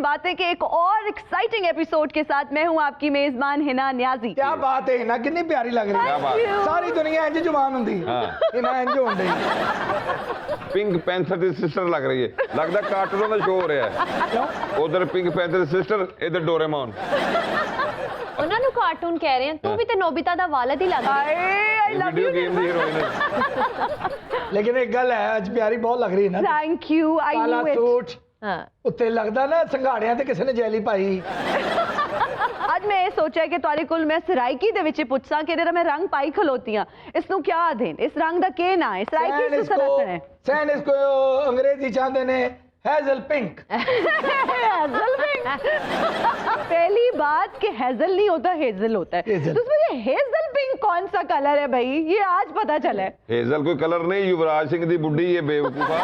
बातें के एक और एक्साइटिंग एपिसोड के साथ। मैं हूं आपकी मेजबान हिना न्याजी। क्या बात है हिना, कितनी प्यारी लग रही है। सारी दुनिया इंज जवान होंदी है, हिना इंज होंदी है। पिंक पैंथर दी सिस्टर लग रही है, लगदा कार्टून दा शो हो रहा है। उधर पिंक पैंथर दी सिस्टर, इधर डोरेमोन। ਉਹਨਾਂ ਨੂੰ ਕਾਰਟੂਨ ਕਹਿ ਰਹੇ ਆ, ਤੂੰ ਵੀ ਤੇ ਨੋਬਿਤਾ ਦਾ ਵਾਲਦ ਹੀ ਲੱਗ ਰਹੀ ਹੈ। आई love you. Video game the heroine है। लेकिन एक गल है, अज प्यारी बहुत लग रही है ना। Thank you. आई काला न्यू सूट इट। उत्ते लगदा ना संघाड़ियां ते किसी ने जैली पाई। ਅੱਜ ਮੈਂ ਇਹ ਸੋਚਿਆ ਕਿ ਤੁਹਾਡੇ ਕੋਲ ਮੈਂ ਸਰਾਇਕੀ ਦੇ ਵਿੱਚ ਪੁੱਛਾਂ ਕਿ ਇਹਦਾ ਮੈਂ ਰੰਗ ਪਾਈ ਖਲੋਤੀ ਆ, ਇਸ ਨੂੰ ਕੀ ਆਖਦੇ ਨੇ, ਇਸ ਰੰਗ ਦਾ ਕੀ ਨਾਂ ਹੈ? ਸਰਾਇਕੀ सैन सुसनसन है। सैन इसको अंग्रेजी चाहते ने हेजल पिंक। Hazel pink. पहली बात कि हेजल नहीं होता, हेजल होता है। हेजल। तो उसमें ये हेजल पिंक कौन सा कलर है भाई? ये आज पता चला है। हेजल कोई कलर नहीं, युवराज सिंह दी बुड्ढी ये बेवकूफा।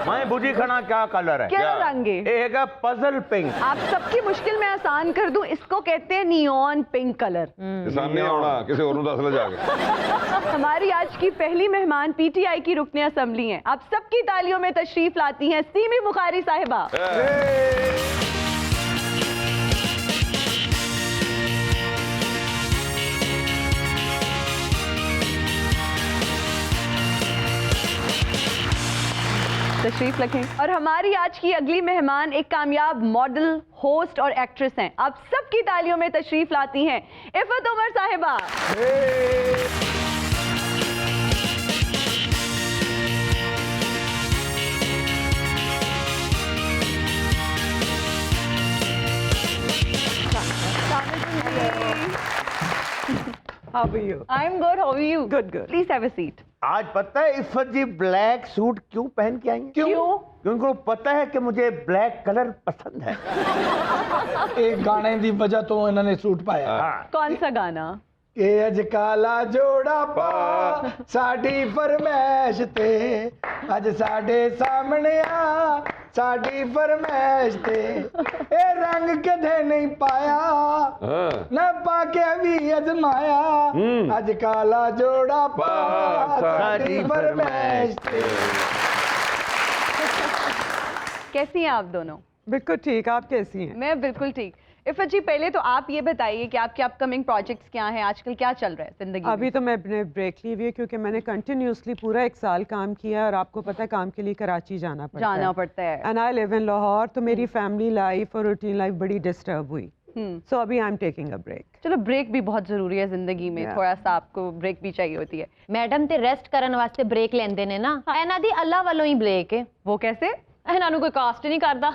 मैं बुझी खना क्या कलर है? क्या रंग है? एक है पजल पिंक। आप सबकी मुश्किल में आसान कर दूं, इसको कहते हैं नियॉन पिंक कलर। किसान नहीं आना, किसी और दस ले जाके। हमारी आज की पहली मेहमान पीटीआई की रुकने असेंबली हैं। आप सबकी तालियों में तशरीफ लाती हैं सीमी बुखारी साहिबा। तशरीफ रखें। और हमारी आज की अगली मेहमान एक कामयाब मॉडल, होस्ट और एक्ट्रेस हैं। आप सबकी तालियों में तशरीफ लाती हैं इफ़त उमर साहिबा। How are you? I'm good. How are you? Good, good. Please have a seat. आज पता है इफ़त जी ब्लैक सूट क्यों पहन के आई हैं? क्यों? क्योंकि उनको पता है कि मुझे ब्लैक कलर पसंद है। एक गाने की वजह तो इन्होंने सूट पाया। हाँ। कौन सा गाना? के अज काला जोड़ा पा साडी फरमैश ते, अज साडे सामने आ साडी फरमैश ते, ए रंग कदे नहीं पाया न पाके भी अजमाया, अज काला जोड़ा पा साडी फरमैश ते। कैसी हैं आप दोनों? बिल्कुल ठीक। आप कैसी हैं? मैं बिल्कुल ठीक। इफ़त जी, पहले तो आप ये बताइए कि आपके अपकमिंग प्रोजेक्ट्स क्या हैं, आजकल क्या चल रहा है जिंदगी अभी में? तो मैं अपने ब्रेक ली हुई है क्योंकि मैंने कंटिन्यूसली पूरा 1 साल काम किया है और आपको पता है काम के लिए कराची जाना पड़ता है। And I live in Lahore, तो मेरी फैमिली लाइफ और रूटीन लाइफ बड़ी डिस्टर्ब हुई। सो अभी I am taking a break. चलो, ब्रेक भी बहुत जरूरी है जिंदगी में। थोड़ा सा आपको ब्रेक भी चाहिए होती है। मैडम ते रेस्ट करने वास्ते ब्रेक लेंदे ने ना, ਇਹਨਾਂ ਦੀ अल्लाह वालों ही ब्रेक है। वो कैसे? ਇਹਨਾਂ ਨੂੰ ਕੋਈ ਕਾਸਟ नहीं करता।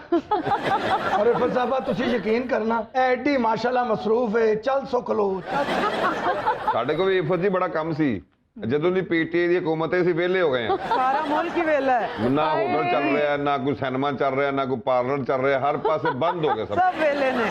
और इफ़त साहबा तुसी यकीन करना, एडी माशाल्लाह मसरूफ है, चल सुख लो। ਸਾਡੇ ਕੋਲ ਵੀ ਇਫਤ ਜੀ ਬੜਾ ਕੰਮ ਸੀ। ਜਦੋਂ ਦੀ ਪੀਟੀਆਈ ਦੀ ਹਕੂਮਤ ਹੈ, ਅਸੀਂ ਵਿਹਲੇ ਹੋ ਗਏ ਹਾਂ। सारा मुल्क ही वेला है, ना होटल चल रहा है, ना कोई सिनेमा चल रहा है, ना कोई पार्लर चल रहा है, हर पासे बंद हो गए सब। सब वेले ने।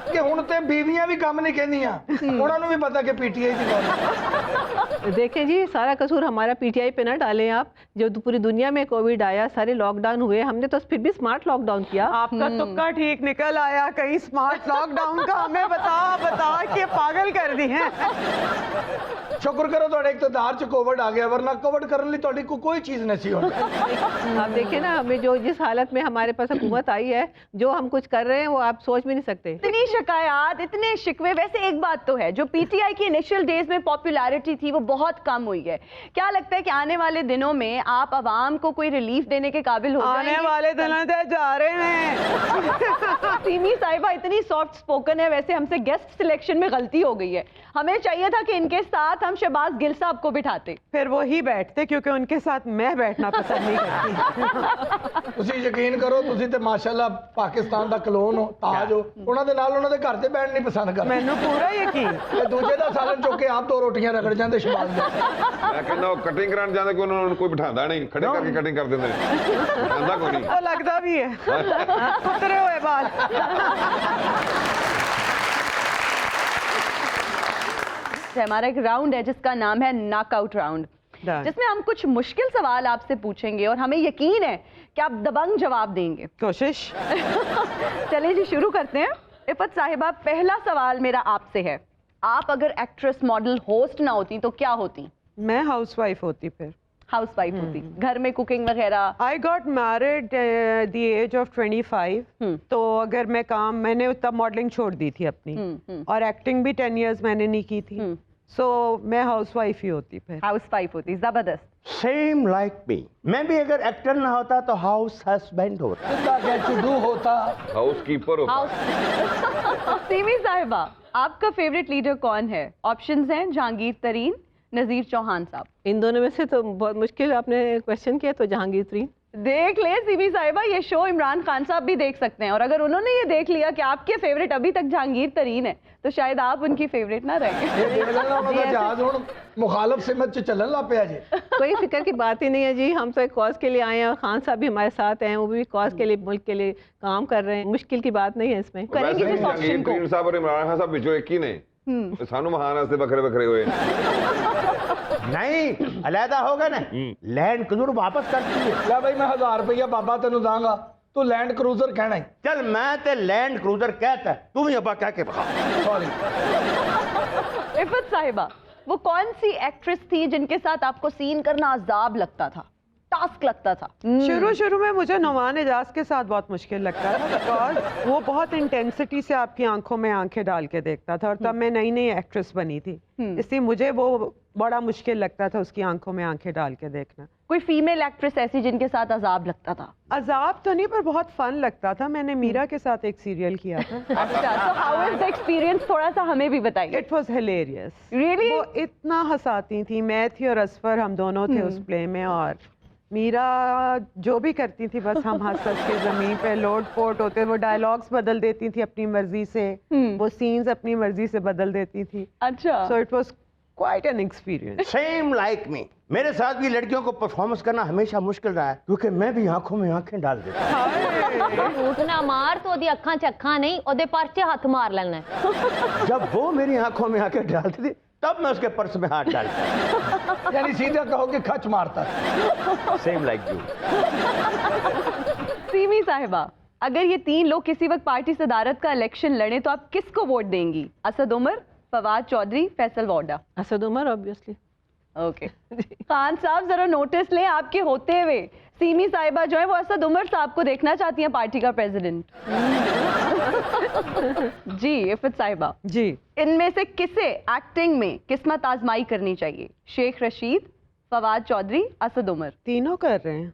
कि हुण ते बीवियां भी काम नहीं कहंदियां, उन्हां नूं भी पता कि पीटीआई दी गल। देखें जी, सारा कसूर हमारा पीटीआई पे ना डालें आप। जो पूरी दुनिया में कोविड आया, सारे लॉकडाउन हुए, हमने तो फिर भी स्मार्ट लॉकडाउन किया। आपका तुक्का ठीक निकल आया। कहीं स्मार्ट लॉकडाउन का हमें बता के पागल कर दी हैं। शुक्र करो तुहाडे इक़्तिदार च कोविड आ गया, वरना कोविड करने लई तुहाडी कोई चीज नहीं सी होनी। आप देखिए ना, हमें जो जिस हालत में हमारे पास हुकूमत आई है, जो हम कुछ कर रहे हैं वो आप सोच भी नहीं सकते। इतनी शिकायत, इतने शिकवे। वैसे एक बात तो है, जो पीटीआई की इनिशियल डेज में पॉपुलैरिटी थी वो बहुत कम हुई है। क्या लगता है कि आने वाले दिनों में आप आवाम को कोई रिलीफ देने के काबिल हो जाएंगे? आने वाले दिनों तक जा रहे हैं। सीमी साहिबा इतनी सॉफ्ट स्पोकन है, वैसे हमसे गेस्ट सिलेक्शन में गलती हो गई है। हमें चाहिए था कि इनके साथ हम शहबाज गिल साहब को बिठाते। फिर वो ही बैठते, क्योंकि उनके साथ मैं बैठना पसंद नहीं करती। ਤੁਸੀਂ ਯਕੀਨ ਕਰੋ, ਤੁਸੀਂ ਤੇ ਮਾਸ਼ਾਅੱਲਾ ਪਾਕਿਸਤਾਨ ਦਾ ਕਲੋਨ ਹੋ, ਤਾਜ ਹੋ, ਉਹਨਾਂ ਦੇ ਨਾਲ ਉਹਨਾਂ ਦੇ ਘਰ ਤੇ ਬੈਠ ਨਹੀਂ ਪਸੰਦ ਕਰਦੇ। ਮੈਨੂੰ ਪੂਰਾ ਯਕੀਨ। ਤੇ ਦੂਜੇ ਦਾ ਸਾਲਨ ਚੁੱਕ ਕੇ ਆਪ 2 ਰੋਟੀਆਂ ਰਗੜ ਜਾਂਦੇ ਸ਼ਬਾਜ਼ ਦੇ। ਮੈਂ ਕਹਿੰਦਾ ਉਹ ਕਟਿੰਗ ਕਰਾਉਣ ਜਾਂਦੇ ਕੋਈ ਉਹਨਾਂ ਨੂੰ ਕੋਈ ਬਿਠਾਉਂਦਾ ਨਹੀਂ, ਖੜੇ ਕਰਕੇ ਕਟਿੰਗ ਕਰ ਦਿੰਦੇ ਨੇ, ਬਿਠਾਉਂਦਾ ਕੋਈ ਨਹੀਂ। वो लगता भी है उतरे हुए बाल। हमारा एक राउंड है जिसका नाम है नॉकआउट राउंड, जिसमें हम कुछ मुश्किल सवाल आपसे पूछेंगे और हमें यकीन है कि आप दबंग जवाब देंगे। कोशिश। चलिए जी, शुरू करते हैं। इफ़त साहिबा, पहला सवाल मेरा आपसे है, आप अगर एक्ट्रेस, मॉडल, होस्ट ना होती तो क्या होती? मैं हाउसवाइफ होती। फिर हाउसवाइफ होती, घर में कुकिंग वगैरह? I got married the age of 25. तो अगर मैं काम, मैंने तब मॉडलिंग छोड़ दी थी अपनी, और एक्टिंग भी 10 years मैंने नहीं की थी, सो मैं हाउसवाइफ ही होती फिर। हाउसवाइफ होती, जबरदस्त। सेम लाइक मी, मैं भी अगर एक्टर ना होता तो हाउस हस्बैंड होता। डू होता, हाउसकीपर होता। सीमी साहिबा, आपका फेवरेट लीडर कौन है? ऑप्शंस हैं जहांगीर तरीन, नजीर चौहान साहब। इन दोनों में से तो बहुत मुश्किल आपने क्वेश्चन किया, तो जहांगीर तरीन। देख ले सीमी साहिबा, ये शो इमरान खान साहब भी देख सकते हैं, और अगर उन्होंने ये देख लिया कि आपके फेवरेट अभी तक जहांगीर तरीन है, तो शायद आप उनकी फेवरेट ना रहें। जहाज हुण मुखालफ सिमत च चलन लग पिया जी। कोई फिक्र की बात ही नहीं है जी, हम तो एक कॉज के लिए आए हैं, और खान साहब भी हमारे साथ हैं, वो भी कॉज के लिए, मुल्क के लिए काम कर रहे हैं। मुश्किल की बात नहीं है इसमें। करेंगे जिस ऑप्शन को। जहांगीर साहब और इमरान खान साहब बिचो एक ही ने, सानू महान वास्ते बखरे बखरे हुए। नहीं, अलहदा होगा ना, लैंड क्रूजर वापस कर दिए। ले भाई मैं 1000 रुपया बाबा तेन दांगा, तू लैंड क्रूजर कहना ही। चल मैं ते लैंड क्रूजर कहता है, तू भी अब्बा कह के बता। सॉरी। इफ़त साहिबा, वो कौन सी एक्ट्रेस थी जिनके साथ आपको सीन करना अजाब लगता था, टास्क लगता था? शुरू में मुझे नुमान एजाज के साथ बहुत मुश्किल लगता था, बिकॉज वो बहुत इंटेंसिटी से आपकी आंखों में आंखें डाल के देखता था, और तब मैं नई नई एक्ट्रेस बनी थी, इसलिए मुझे वो बड़ा मुश्किल लगता था उसकी आंखों में आंखें डाल के देखना। कोई फीमेल एक्ट्रेस ऐसी जिनके साथ अजाब लगता था? अजाब तो नहीं, पर बहुत फन लगता था। मैंने मीरा के साथ एक सीरियल किया था। अच्छा, तो हाउ इज द एक्सपीरियंस, थोड़ा सा हमें भी बताइए। It was hilarious. रियली? वो इतना हंसाती थी, मैं थी और असफर, हम दोनों थे उस प्ले में, और मीरा जो भी करती थी बस हम हंस हंस के जमीन पे लोट पोट होते। वो डायलॉग्स बदल देती थी अपनी मर्जी से, वो सीन्स अपनी मर्जी से बदल देती थी। अच्छा, so it was quite an experience. Same like me, मेरे साथ भी लड़कियों को परफॉर्मेंस करना हमेशा मुश्किल रहा है, क्योंकि मैं भी आंखों में आंखें डाल देता हूं। झूठ ना मार, तो ओदी अखां च अखां नहीं, ओदे पर्चे हाथ मार लेना है। जब वो मेरी आंखों में आंखें डालती थी, तब मैं उसके पर्स में हाथ डालता। यानी सीधा कहो कि खच मारता। Same like you. सीमी साहिबा, अगर ये 3 लोग किसी वक्त पार्टी सदारत का इलेक्शन लड़े तो आप किसको वोट देंगी? असद उमर, फवाद चौधरी, फैसल वोडा? असद उमर ऑब्वियसली। ओके। खान साहब जरा नोटिस लें, आपके होते हुए सीमी साहिबा जो है वो असद उमर साहब को देखना चाहती हैं पार्टी का प्रेसिडेंट। जी इफ़त साहिबा, जी इनमें से किसे एक्टिंग में किस्मत आजमाई करनी चाहिए? शेख रशीद, फवाद चौधरी, असद उमर? तीनों कर रहे हैं।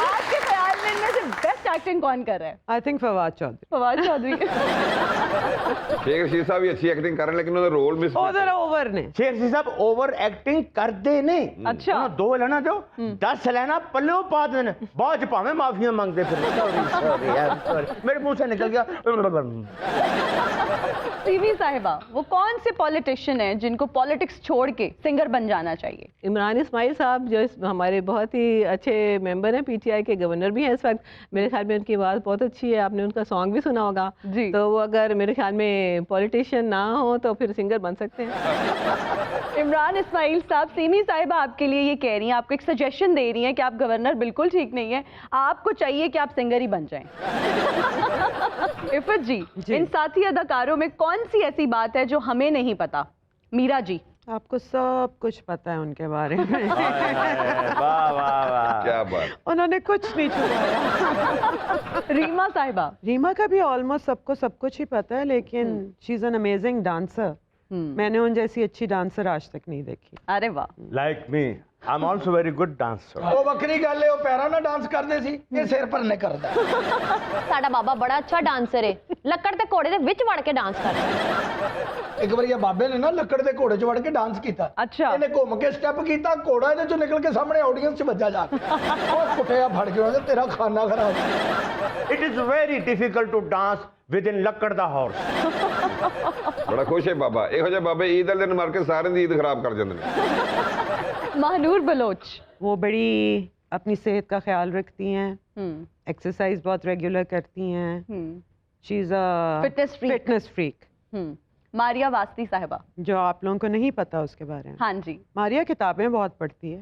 आपके ख्याल में इनमें से बेस्ट एक्टिंग कौन कर रहा है? I think Fawad Chaudhry. फवाद चौधरी। शेख रशीद साहब भी अच्छी एक्टिंग कर रहे हैं, लेकिन उन्होंने रोल मिस ਉਹ ਜ਼ਰਾ ਓਵਰ ਨੇ। शेख रशीद साहब ओवर एक्टिंग करते ने। अच्छा। 2 लेना जो 10 लेना पल्ले पा देने, बाद च भावें माफिया मांगते फिर। सॉरी यार, सॉरी, मेरे मुंह से निकल गया। सीमी साहिबा, वो कौन से पॉलिटिशियन हैं जिनको पॉलिटिक्स छोड़ के सिंगर बन जाना चाहिए? इमरान इस्माइल साहब जो हमारे बहुत ही अच्छे मेंबर हैं, पीटीआई के गवर्नर भी हैं इस वक्त। मेरे ख्याल में उनकी आवाज़ बहुत अच्छी है, आपने उनका सॉन्ग भी सुना होगा जी। तो वो अगर मेरे ख्याल में पॉलिटिशियन ना हो तो फिर सिंगर बन सकते हैं। इमरान इस्माइल साहब, सीमी साहिबा आपके लिए ये कह रही हैं, आपको एक सजेशन दे रही हैं कि आप गवर्नर बिल्कुल ठीक नहीं है, आपको चाहिए कि आप सिंगर ही बन जाएं। इफ़त जी, इन साथी अदाकारों में कौन सी ऐसी बात है जो हमें नहीं पता? मीरा जी, आपको सब कुछ पता है उनके बारे में। वाह वाह वाह, क्या बात। उन्होंने कुछ नहीं छुपाया। रीमा साहिबा? रीमा का भी ऑलमोस्ट सबको सब कुछ ही पता है, लेकिन she is an amazing dancer. मैंने उन जैसी अच्छी डांसर आज तक नहीं देखी। अरे वाह। Like me, I am also very good dancer. ਉਹ ਵੱਖਰੀ ਗੱਲ ਏ, ਉਹ ਪੈਰਾਂ ਨਾਲ ਡਾਂਸ ਕਰਦੇ ਸੀ, ਇਹ ਸਿਰ ਭਰਨੇ ਕਰਦਾ। ਸਾਡਾ ਬਾਬਾ ਬੜਾ ਅੱਛਾ ਡਾਂਸਰ ਹੈ, ਲੱਕੜ ਤੇ ਘੋੜੇ ਦੇ ਵਿੱਚ ਵੜ ਕੇ ਡਾਂਸ ਕਰਦਾ। ਇੱਕ ਵਾਰੀ ਇਹ ਬਾਬੇ ਨੇ ਨਾ ਲੱਕੜ ਦੇ ਘੋੜੇ 'ਚ ਵੜ ਕੇ ਡਾਂਸ ਕੀਤਾ। ਅੱਛਾ। ਇਹਨੇ ਘੁੰਮ ਕੇ ਸਟੈਪ ਕੀਤਾ, ਘੋੜਾ ਇਹਦੇ 'ਚੋਂ ਨਿਕਲ ਕੇ ਸਾਹਮਣੇ ਆਡੀਅנס 'ਚ ਵੱਜਾ ਜਾ ਕੇ। ਉਹ ਕੁੱਟਿਆ ਫੜ ਕੇ ਉਹਨੇ, ਤੇਰਾ ਖਾਨਾ ਖਰਾਬ। It is very difficult to dance within लक्कड़ दा हॉर्स। बड़ा खुश है बाबा, ਇਹੋ ਜਿਹੇ ਬਾਬੇ ईद वाले दिन मार के सारे ਦੀ ईद खराब कर ਜਾਂਦੇ ਨੇ। महानूर बलोच? वो बड़ी अपनी सेहत का ख्याल रखती हैं, एक्सरसाइज बहुत रेगुलर करती हैं। She is a fitness freak. Maria Wasti साहिबा? जो आप लोगों को नहीं पता उसके बारे में। हाँ जी। मारिया किताबें बहुत पढ़ती है।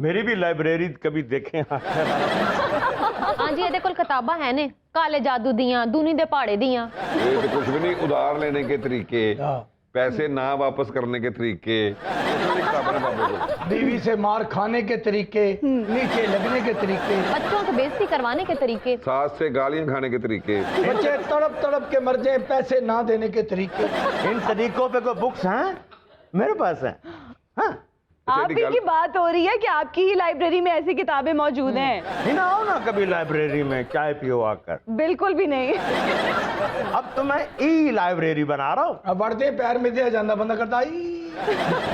मेरी भी लाइब्रेरी कभी देखें। हाँ जी, ਇਹਦੇ ਕੋਲ ਕਿਤਾਬਾਂ ਹੈ ਨੇ, ਕਾਲੇ ਜਾਦੂ ਦੀਆਂ, ਦੁਨੀ ਦੇ ਪਹਾੜੇ ਦੀਆਂ। ये तो कुछ भी नहीं, उधार लेने के तरीके, पैसे ना वापस करने के तरीके, इसमें किताबें हैं बाबे को। बीवी से मार खाने के तरीके, नीचे लगने के तरीके, बच्चों से बेइज्जती करवाने के तरीके, सास से गालियां खाने के तरीके। बच्चे तड़प तड़प के मर जाए, पैसे ना देने के तरीके। इन तरीकों पे कोई बुक्स हैं मेरे पास है? हाँ, आप ही की बात हो रही है कि आपकी ही लाइब्रेरी में ऐसी किताबें मौजूद हैं? ना आओ ना कभी लाइब्रेरी में, चाय पियो आकर। बिल्कुल भी नहीं। अब तो मैं ई लाइब्रेरी बना रहा हूँ। अब बढ़ते पैर में दिया जाना बंदा करता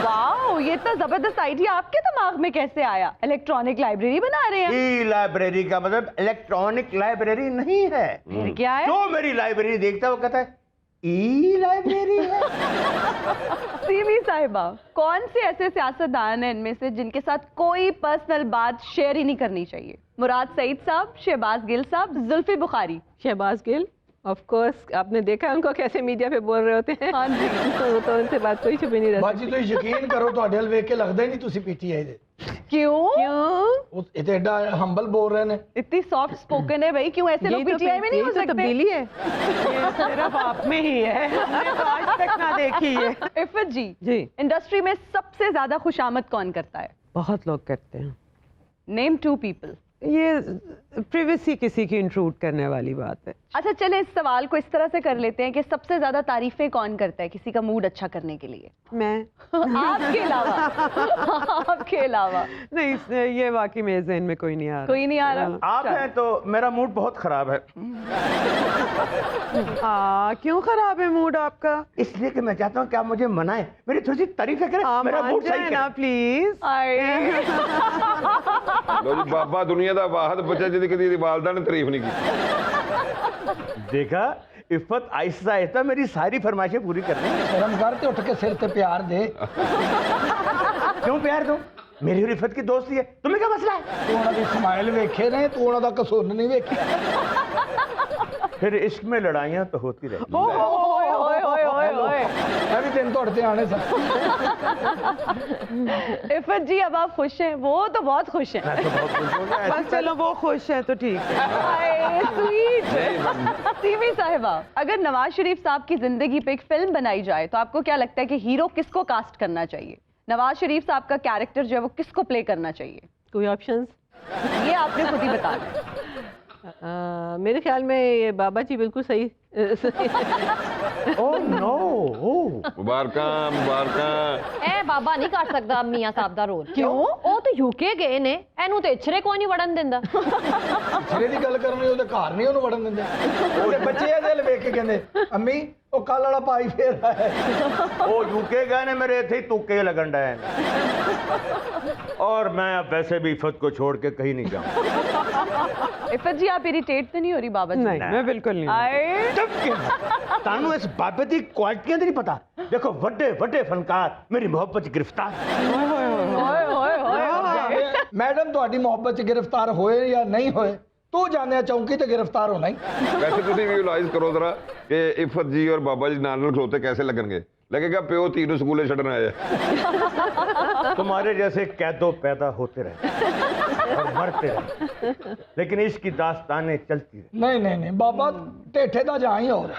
वाओ, ये तो जबरदस्त आइडिया आपके दिमाग में कैसे आया? इलेक्ट्रॉनिक लाइब्रेरी बना रहे हैं? ई लाइब्रेरी का मतलब इलेक्ट्रॉनिक लाइब्रेरी नहीं है। फिर क्या है? जो मेरी लाइब्रेरी देखता है वो कहता है ई लाइब्रेरी है। सीमी साहिबा, कौन से ऐसे सियासतदान हैं इनमें से जिनके साथ कोई पर्सनल बात शेयर ही नहीं करनी चाहिए? मुराद सईद साहब, शहबाज गिल साहब, जुल्फी बुखारी? शहबाज गिल, ऑफ कोर्स, आपने देखा है उनको कैसे मीडिया पे बोल रहे होते हैं। हाँ जी। तो उनसे बात कोई छुपी नहीं रहती। बाजी तो यकीन करो ਤੁਹਾਡੇ ਵੱਲ ਵੇਖ ਕੇ ਲੱਗਦਾ ਹੀ ਨਹੀਂ ਤੁਸੀਂ ਪੀਟੀਆਈ ਦੇ। क्यों? ਉਹ ਇਹ ਤੇ ਐਡਾ ਹੰਬਲ ਬੋਲ ਰਹੇ ਨੇ। इतनी सॉफ्ट स्पोकन है भाई, क्यों ऐसे लोग पीटीआई में नहीं हो यही तो सकते? तब्दीली है। ये सिर्फ आप में ही है, हमने तो आज तक ना देखी है। इफ़त जी, जी, इंडस्ट्री में सबसे ज्यादा खुशामद कौन करता है? बहुत लोग करते हैं। Name 2 people. ये प्रिवेसी किसी की इंट्रूड करने वाली बात है। अच्छा चले इस सवाल को इस तरह से कर लेते हैं कि सबसे ज्यादा तारीफें कौन करता है किसी का मूड अच्छा करने के लिए? मैं आपके अलावा? आपके अलावा? नहीं, ये वाकई मेरे ज़हन में कोई नहीं आ रहा। कोई नहीं आ रहा? आप हैं तो मेरा मूड बहुत खराब है। क्यों खराब है मूड आपका? इसलिए कि मैं चाहता हूँ कि आप मुझे मनाएं, मेरी थोड़ी सी तारीफें करें, मेरा मूड सही ना करें। प्लीज। लो जी, बाबा दुनिया का वाहद बच्चा जिहदी कदी वालदा ने तारीफ नहीं की। देखा, इफ़त आहिस्ता आहिस्ता मेरी सारी फरमाइशें पूरी कर रही है। शर्म कर ते उठ के सिर ते प्यार दे। क्यों प्यार दूं? मेरी और इफ़त की दोस्ती है, तुम्हें क्या मसला है? ਤੂੰ ਉਹਨਾਂ ਦੀ ਸਮਾਈਲ ਵੇਖੇ ਨੇ, ਤੂੰ ਉਹਨਾਂ ਦਾ ਕਸੂਰ नहीं ਵੇਖਿਆ। फिर इश्क में लड़ाइयाँ तो होती रहती ओए ओए ओए ओए ओए। मैं भी दिन ਤੁਹਾਡੇ ਤੇ ਆਣੇ ਸਨ। इफ़त जी, अब आप खुश हैं? वो तो बहुत खुश हैं। मैं तो बहुत खुश हो गया। बस चलो, वो खुश है तो ठीक है। हाय, स्वीट। सीमी साहिबा, अगर नवाज शरीफ साहब की जिंदगी पे एक फिल्म बनाई जाए तो आपको क्या लगता है कि हीरो किसको कास्ट करना चाहिए? नवाज शरीफ साहब का कैरेक्टर जो है वो किसको प्ले करना चाहिए? कोई ऑप्शंस? ये आपने खुद ही बताना है। मेरे ख्याल में ये बाबा जी बिल्कुल सही। ओह नो, मुबारका मुबारका। ए बाबा नहीं कर सकता मियां साहब दा रोल। क्यों? ਉਹ तो यूके गए ने, ਇਹਨੂੰ ਤੇ ਇਛਰੇ ਕੋਈ ਨਹੀਂ ਵੜਨ ਦਿੰਦਾ। ਸਿਰੇ ਦੀ ਗੱਲ ਕਰਨੀ, ਉਹਦੇ ਘਰ ਨਹੀਂ ਉਹਨੂੰ ਵੜਨ ਦਿੰਦੇ। ਉਹਦੇ ਬੱਚੇ ਇਹਦੇ ਵੱਲ ਵੇਖ ਕੇ ਕਹਿੰਦੇ ਅੰਮੀ ਉਹ ਕੱਲ ਵਾਲਾ ਭਾਈ ਫੇਰ ਆਇਆ। वो यूके गए ने, मेरे थे तुक्के लगन डे। और मैं अब वैसे भी इफ़त को छोड़ के कहीं नहीं जाऊँ। इफ़त जी, आप इरिटेट तो नहीं हो रही बाबा जी? नहीं, मैं बिल्कुल नहीं। आए, तानू इस बाबे दी क्वालिटियां नहीं पता। देखो वड्डे वड्डे फनकार मेरी मोहब्बत च गिरफ्तार। ओए ओए ओए। मैडम ਤੁਹਾਡੀ ਮੁਹੱਬਤ ਚ गिरफ्तार ਹੋਏ ਜਾਂ ਨਹੀਂ ਹੋਏ, ਤੂੰ ਜਾਣਿਆ ਚੌਂਕੀ ਤੇ गिरफ्तार होना ही। वैसे तुम विजुलाइज करो जरा कि इफ़त जी और बाबा जी नाल नाल खलोते कैसे लगेंगे? लगेगा प्यो धी नूं स्कूले छड्डण आया। तुम्हारे जैसे कैदो पैदा होते रहे और मरते रहे, लेकिन इसकी दास्तानें चलती रही। नहीं नहीं नहीं बाबा, ਢੇਠੇ ਦਾ ਜਾਂ ਹੀ ਹੋ ਰਿਹਾ।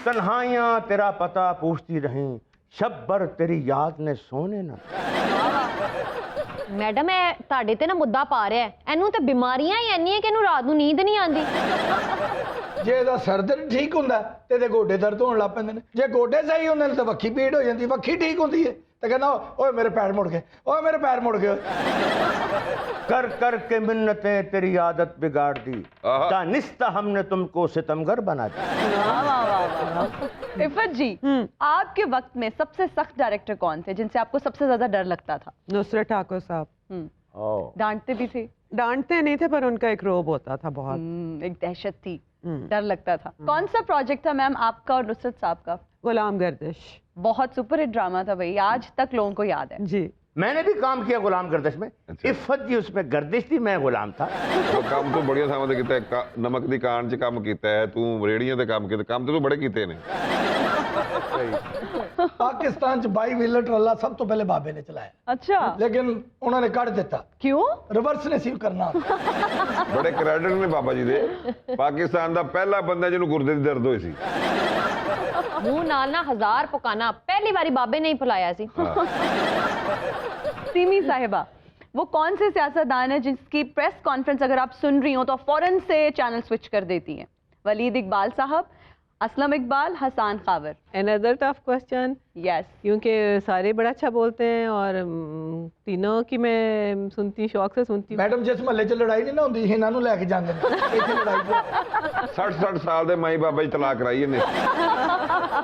तन्हाइयां तेरा पता पूछती रहीं, शब भर तेरी याद ने सोने ना। ਮੈਡਮ ਇਹ ਤੁਹਾਡੇ ਤੇ ਨਾ ਮੁੱਦਾ ਪਾ ਰਿਹਾ ਹੈ। ਇਹਨੂੰ ਤੇ ਬਿਮਾਰੀਆਂ ਹੀ ਇੰਨੀਆਂ ਕਿ ਇਹਨੂੰ ਰਾਤ ਨੂੰ ਨੀਂਦ ਨਹੀਂ ਆਉਂਦੀ। ਜੇ ਇਹਦਾ ਸਿਰ ਦਰਦ ਠੀਕ ਹੁੰਦਾ ਤੇ ਇਹਦੇ ਗੋਡੇ ਦਰਦ ਹੋਣ ਲੱਗ ਪੈਂਦੇ ਨੇ। ਜੇ ਗੋਡੇ ਸਹੀ ਹੁੰਦੇ ਨੇ ਤਾਂ ਵੱਖੀ ਪੀੜ ਹੋ ਜਾਂਦੀ, ਵੱਖੀ ਠੀਕ ਹੁੰਦੀ ਹੈ ਤੇ ਕਹਿੰਦਾ ਓਏ ਮੇਰੇ ਪੈਰ ਮੁੜ ਗਏ, ਓਏ ਮੇਰੇ ਪੈਰ ਮੁੜ गए। कर कर के मिन्नतें तेरी आदत बिगाड़ दी, आहा। दानिस्ता हमने तुमको सितमगर बना दिया। वाह वाह वाह वाह। इफ़त जी, आपके वक्त में सबसे सख्त डायरेक्टर कौन थे जिनसे आपको सबसे ज्यादा डर लगता था? नुसरत ठाकुर साहब। डांटते भी थे? डांटते नहीं थे, पर उनका एक रोब होता था बहुत। एक दहशत थी, डर लगता था। कौन सा प्रोजेक्ट था मैम आपका और नुसरत साहब का? गुलाम गर्दिश। बहुत सुपरहिट ड्रामा था भाई, आज तक लोगों को याद है। जी, मैंने भी काम किया गुलाम गर्दिश में। अच्छा। इफ़त जी उसमें गर्दिश थी, मैं गुलाम था। काम तो बढ़िया ਥਾਵਾਂ ਤੇ ਕੀਤਾ ਹੈ। ਨਮਕ ਦੀ ਕਾਣ 'ਚ ਕੰਮ ਕੀਤਾ ਹੈ ਤੂੰ, ਰੇੜੀਆਂ ਤੇ ਕੰਮ ਕੀਤਾ, ਕੰਮ ਤੇ ਤੂੰ ਬੜੇ ਕੀਤੇ ਨੇ। पाकिस्तान च 22 व्हीलर ट्रला सब तो पहले बाबे ने चलाया, अच्छा, लेकिन उन्होंने कट दिता, क्यों? रिवर्स ने सीव करना। बड़े क्रेडिट ने बाबा जी दे, पाकिस्तान दा पहला बंदा जिन्हों गुर्दे दी दर्द होई सी। मुंह नाल ना हजार पकाना, पहली बारी बाबे ने ही फुलाया सी। सीमी साहिबा, वो कौन से सियासतदान है जिसकी प्रेस कॉन्फ्रेंस अगर आप सुन रही हो तो फौरन से चैनल स्विच कर देती हैं? वलीद इकबाल साहब, Aslam Iqbal, Hassan Khawar. Another tough question, yes, क्योंकि सारे बड़ा अच्छा बोलते हैं और तीनों की मैं सुनती, शौक से सुनती हूँ। मैडम जिस महल्ले च लड़ाई नहीं ना होंदी इन्हां नूं लैके जांदे ने, इत्थे लड़ाई 60 साल दे माई बाबा जी तलाक कराई ने।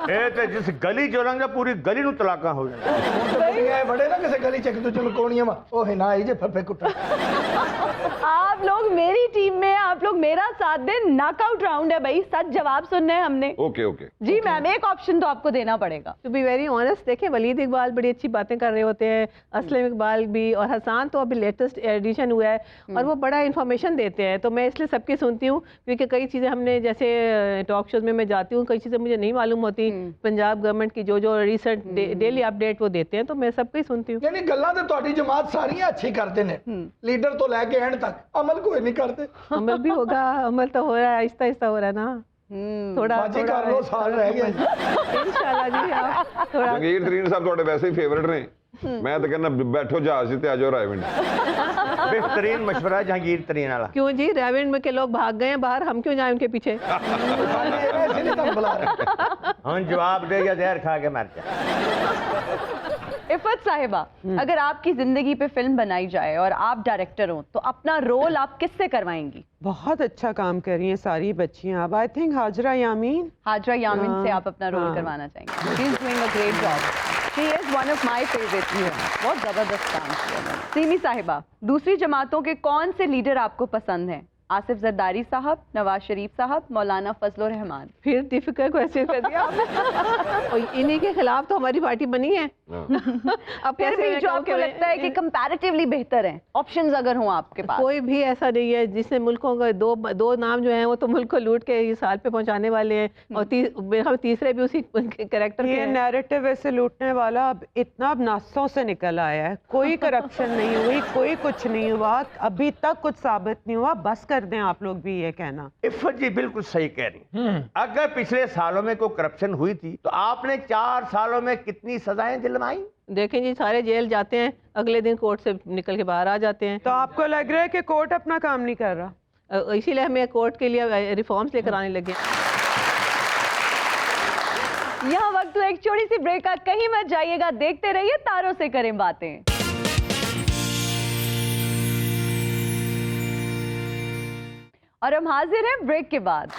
ਇਹ ਤੇ ਜਿਸ ਗਲੀ ਚੋਂ ਲੰਘਦਾ ਪੂਰੀ ਗਲੀ ਨੂੰ ਤਲਾਕਾਂ ਹੋ ਜਾਂਦੀਆਂ। बड़े ना किसी गली च एक दूजे नूं कोणियां वा ओ है ना आई जे फफे कुट्टा। आप लोग मेरी टीम में हैं, आप लोग मेरा साथ दें, नॉकआउट राउंड है भाई, सच जवाब सुनने हैं हमने। ओके ओके जी मैम, एक ऑप्शन तो आपको देना पड़ेगा। टू बी वेरी ऑनेस्ट, देखें वलीद इकबाल बड़ी अच्छी बातें कर रहे होते हैं, असलम इकबाल भी, और हसान तो अभी लेटेस्ट एडिशन हुआ है और वो बड़ा इन्फॉर्मेशन देते हैं, तो मैं इसलिए सबकी सुनती हूँ, क्योंकि कई चीज़ें हमने जैसे टॉक शोज में मैं जाती हूँ, कई चीज़ें मुझे नहीं मालूम होती, पंजाब गवर्नमेंट की जो रिसेंट डेली अपडेट वो देते हैं, तो मैं सबकी सुनती हूँ। यानी गल्लां ते तुहाडी जमात सारियां अच्छी करते ने, लीडर तो लेके एंड तक, अमल कोई नहीं करते। अमल भी होगा, अमल तो हो रहा है, आहिस्ता आहिस्ता हो रहा है ना, थोड़ा बाजी कर लो, साल रह गए। इंशाल्लाह जी। आप थोड़ा जंगीर तरीन साहब ਤੁਹਾਡੇ वैसे ही फेवरेट ने, मैं तो कहना बैठो जहाज से आ जाओ रायविंड। बेहतरीन मशवरा जहांगीर तरीन वाला। क्यों जी, रेवेंड में के लोग भाग गए हैं बाहर, हम क्यों जाएं उनके पीछे? ऐसे नहीं तुम बुला रहे। हम जवाब दे या जहर खा के मर जा। इफ़त साहिबा, अगर आपकी जिंदगी पे फिल्म बनाई जाए और आप डायरेक्टर हो तो अपना रोल आप किससे करवाएंगी? बहुत अच्छा काम कर रही हैं सारी बच्चियां। अब आई थिंक हाजरा यामीन। हाजरा यामिन से आप अपना रोल करवाना चाहेंगे? She is doing a great job, she is one of my favourite. बहुत जबरदस्त काम किया उन्होंने। सीमी साहिबा, दूसरी जमातों के कौन से लीडर आपको पसंद हैं? आसिफ जरदारी साहब, नवाज शरीफ साहब, मौलाना फजल रहमान। फिर डिफिकल्ट क्वेश्चन कर दिया आपने। और इन्हीं के खिलाफ तो हमारी पार्टी बनी है। अब फिर भी जो आपको लगता है कि कंपैरेटिवली बेहतर हैं, ऑप्शंस अगर हों आपके पास? कोई भी ऐसा नहीं है जिसने मुल्कों का दो नाम जो हैं वो तो मुल्क को लूट के इस हाल पे पहुंचाने वाले हैं, और हम तीसरे भी उसी कैरेक्टर के ये नैरेटिव ऐसे लूटने वाला अब इतना अब नासों से निकल आया है। कोई करप्शन नहीं हुई, कोई कुछ नहीं हुआ, अभी तक कुछ साबित नहीं हुआ। बस कर दें आप लोग भी ये कहना। इफ़त जी बिल्कुल सही कह रही। अगर पिछले सालों में कोई करप्शन हुई थी तो आपने 4 सालों में कितनी सजाएं दिलवाई? देखें जी, सारे जेल जाते हैं, अगले दिन कोर्ट से निकल के बाहर आ जाते हैं। तो आपको लग रहा है कि कोर्ट अपना काम नहीं कर रहा? इसीलिए हमें कोर्ट के लिए रिफॉर्म्स लेकर आने लगे। यहाँ वक्त तो एक छोटी सी ब्रेक का, कहीं मत जाइएगा, देखते रहिए तारों से करें बातें। और हम हाजिर हैं ब्रेक के बाद।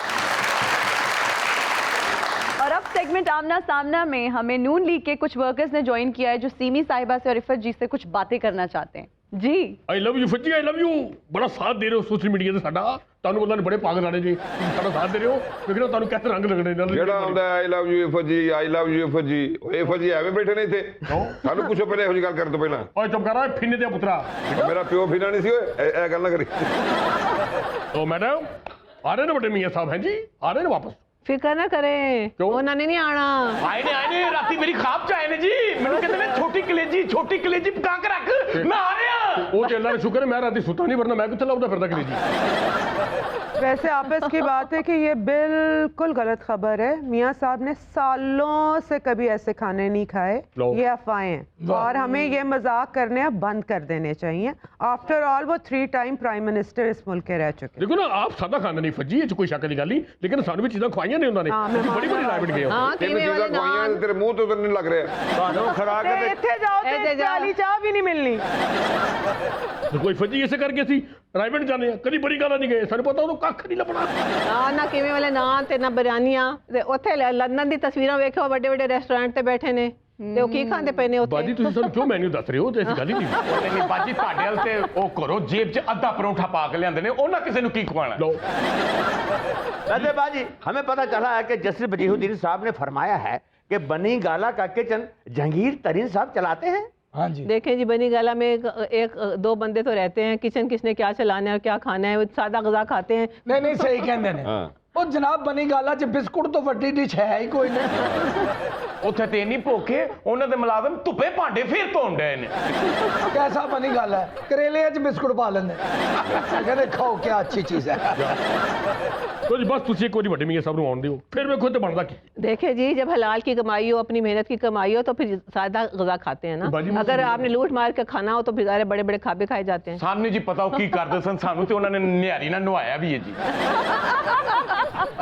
और अब सेगमेंट आमना सामना में हमें नून लीग के कुछ वर्कर्स ने ज्वाइन किया है जो सीमी साहिबा से और इफ़त जी से कुछ बातें करना चाहते हैं। जी I love you Fazzi, I love you. बड़ा साथ दे रहे हो सोशल मीडिया ਤੇ ਸਾਡਾ, ਤੁਹਾਨੂੰ ਪਤਾ ਨਹੀਂ ਬੜੇ ਪਾਗਲ ਆਣੇ ਜੀ, ਸਾਡਾ ਸਾਥ ਦੇ ਰਹੇ ਹੋ ਕਿਉਂਕਿ ਤੁਹਾਨੂੰ ਕਿਸ ਰੰਗ ਲੱਗਣੇ ਨਾਲ ਜਿਹੜਾ ਆਉਂਦਾ ਆਈ ਲਵ ਯੂ ਇਫਤ ਜੀ, ਆਈ ਲਵ ਯੂ ਇਫਤ ਜੀ, ਉਹ ਇਫਤ ਜੀ ਐਵੇਂ ਬੈਠੇ ਨੇ ਇੱਥੇ। ਸਾਨੂੰ ਪੁੱਛੋ ਪਹਿਲੇ ਇਹੋ ਜਿਹੀ ਗੱਲ ਕਰਨ ਤੋਂ ਪਹਿਲਾਂ। ਓਏ ਚੁੱਪ ਕਰ, ਫਿੰਨੇ ਤੇ ਪੁੱਤਰਾ। ਮੇਰਾ ਪਿਓ ਫਿਰਨਾ ਨਹੀਂ ਸੀ ਓਏ, ਇਹ ਗੱਲ ਨਾ ਕਰੀ। तो मैडम आ रहे ना बड़े मियाँ साहब हैं जी, आ रहे ना वापस? फिक्र ना करें, क्यों? उन्होंने नहीं आना। आए ने राती मेरी खाब च आए ने जी, मैंने कहते ने छोटी कलेजी पका के रख, मैं आ रहा। वो तो अल्लाह का शुक्र है मैं राती सुता नहीं, वरना मैं किथे लौटा फिरदा कलेजी। वैसे आपस की बात है कि ये बिल्कुल गलत खबर है। मियाँ साहब ने सालों से कभी ऐसे खाने नहीं खाए, ये अफवाहें हैं और हमें ये मजाक करने अब बंद कर देने चाहिए। आफ्टर ऑल वो 3 टाइम प्राइम मिनिस्टर इस मुल्क के रह चुके। देखो ना, आप सादा खाना नहीं फज्जी, कोई शक की गल नहीं, लेकिन सानू भी चीज़ां खवाइयां ने उन्होंने, बड़ी राइवट गए हो। हाँ, कीमे वाले नान। तेरे मुंह तो नहीं लग रहा। ਤੁਹਾਨੂੰ ਖੜਾ ਕੇ इत्थे जाओ तो इत्थे इस जाओ। वाली चाह भी नहीं मिलनी। कोई फज्जी इसे करके सी राइवट जाने कभी बड़ी गल नहीं गए, सानू पता ਉਹਨੂੰ ਕੱਖ ਨਹੀਂ ਲੱਭਣਾ। ना कीमे वाले नान ते ना बिरयानियां ते उत्थे लंदन दी तस्वीरां वेखो, बड़े बड़े रेस्टोरेंट ते बैठे ने ਤੇ ਉਹ ਕੀ ਖਾਂਦੇ ਪਏ ਨੇ ਉੱਥੇ। ਬਾਜੀ ਤੁਸੀਂ ਸਾਨੂੰ ਕਿਉਂ ਮੈਨੂ ਦੱਸ ਰਹੇ ਹੋ, ਤੇ ਐਸੀ ਗੱਲ ਹੀ ਨਹੀਂ। ਨਹੀਂ ਬਾਜੀ, ਤੁਹਾਡੇ ਵਾਲ ਤੇ ਉਹ ਕਰੋ ਜੇਬ 'ਚ ਅੱਧਾ ਪਰੌਂਠਾ ਪਾ ਕੇ ਲਿਆਂਦੇ ਨੇ, ਉਹਨਾਂ ਕਿਸੇ ਨੂੰ ਕੀ ਖਵਾਣਾ। ਲਓ वैसे बाजी हमें पता चला है कि जस्टिस बजीहुद्दीन साहब ने फरमाया है कि बनी गाला का किचन जहांगीर तरीन साहब चलाते हैं। हाँ जी। देखें जी, बनी गाला में एक 2 बंदे तो रहते हैं, किचन किसने क्या चलाना है और क्या खाना है, वो सादा गजा खाते हैं। नहीं नहीं सही कहते हैं। हाँ। ਉਹ ਜਨਾਬ ਬਣੀ ਗਾਲਾ 'ਚ ਬਿਸਕੁਟ ਤੋਂ ਵੱਡੀ ਡਿਸ਼ ਹੈ ਹੀ ਕੋਈ ਨਹੀਂ। ਉੱਥੇ ਤੇ ਨਹੀਂ ਭੁੱਖੇ ਉਹਨਾਂ ਦੇ ਮੁਲਾਜ਼ਮ ਧੁੱਪੇ ਭਾਂਡੇ ਫੇਰ ਧੋਣ ਡਏ ਨੇ। ਕੈਸਾ ਬਣੀ ਗੱਲ ਹੈ, ਕਰੇਲੇ 'ਚ ਬਿਸਕੁਟ ਪਾ ਲੈਂਦੇ, ਕਹਿੰਦੇ ਖਾਓ ਕੀ ਅੱਛੀ ਚੀਜ਼ ਹੈ। ਕੁਝ ਬਸ ਤੁਸੀਂ ਇੱਕ ਵਾਰੀ ਵੱਡੇ ਮੀਆਂ ਸਾਹਿਬ ਨੂੰ ਆਉਣ ਦਿਓ, ਫਿਰ ਵੇਖੋ ਤੇ ਬਣਦਾ ਕੀ। देखिए जी, जब हलाल की कमाई हो, अपनी मेहनत की कमाई हो, तो फिर सादा गजा खाते हैं ना। अगर आपने लूट मार के खाना हो तो फिर सारे बड़े बड़े खाबे खाए जाते हैं। ਸਾਨੂੰ ਜੀ ਪਤਾ ਉਹ ਕੀ ਕਰਦੇ ਸਨ, ਸਾਨੂੰ ਤੇ ਉਹਨਾਂ ਨੇ ਨਿਹਾਰੀ ਨਾਲ ਨਵਾਇਆ ਵੀ ਹੈ ਜੀ।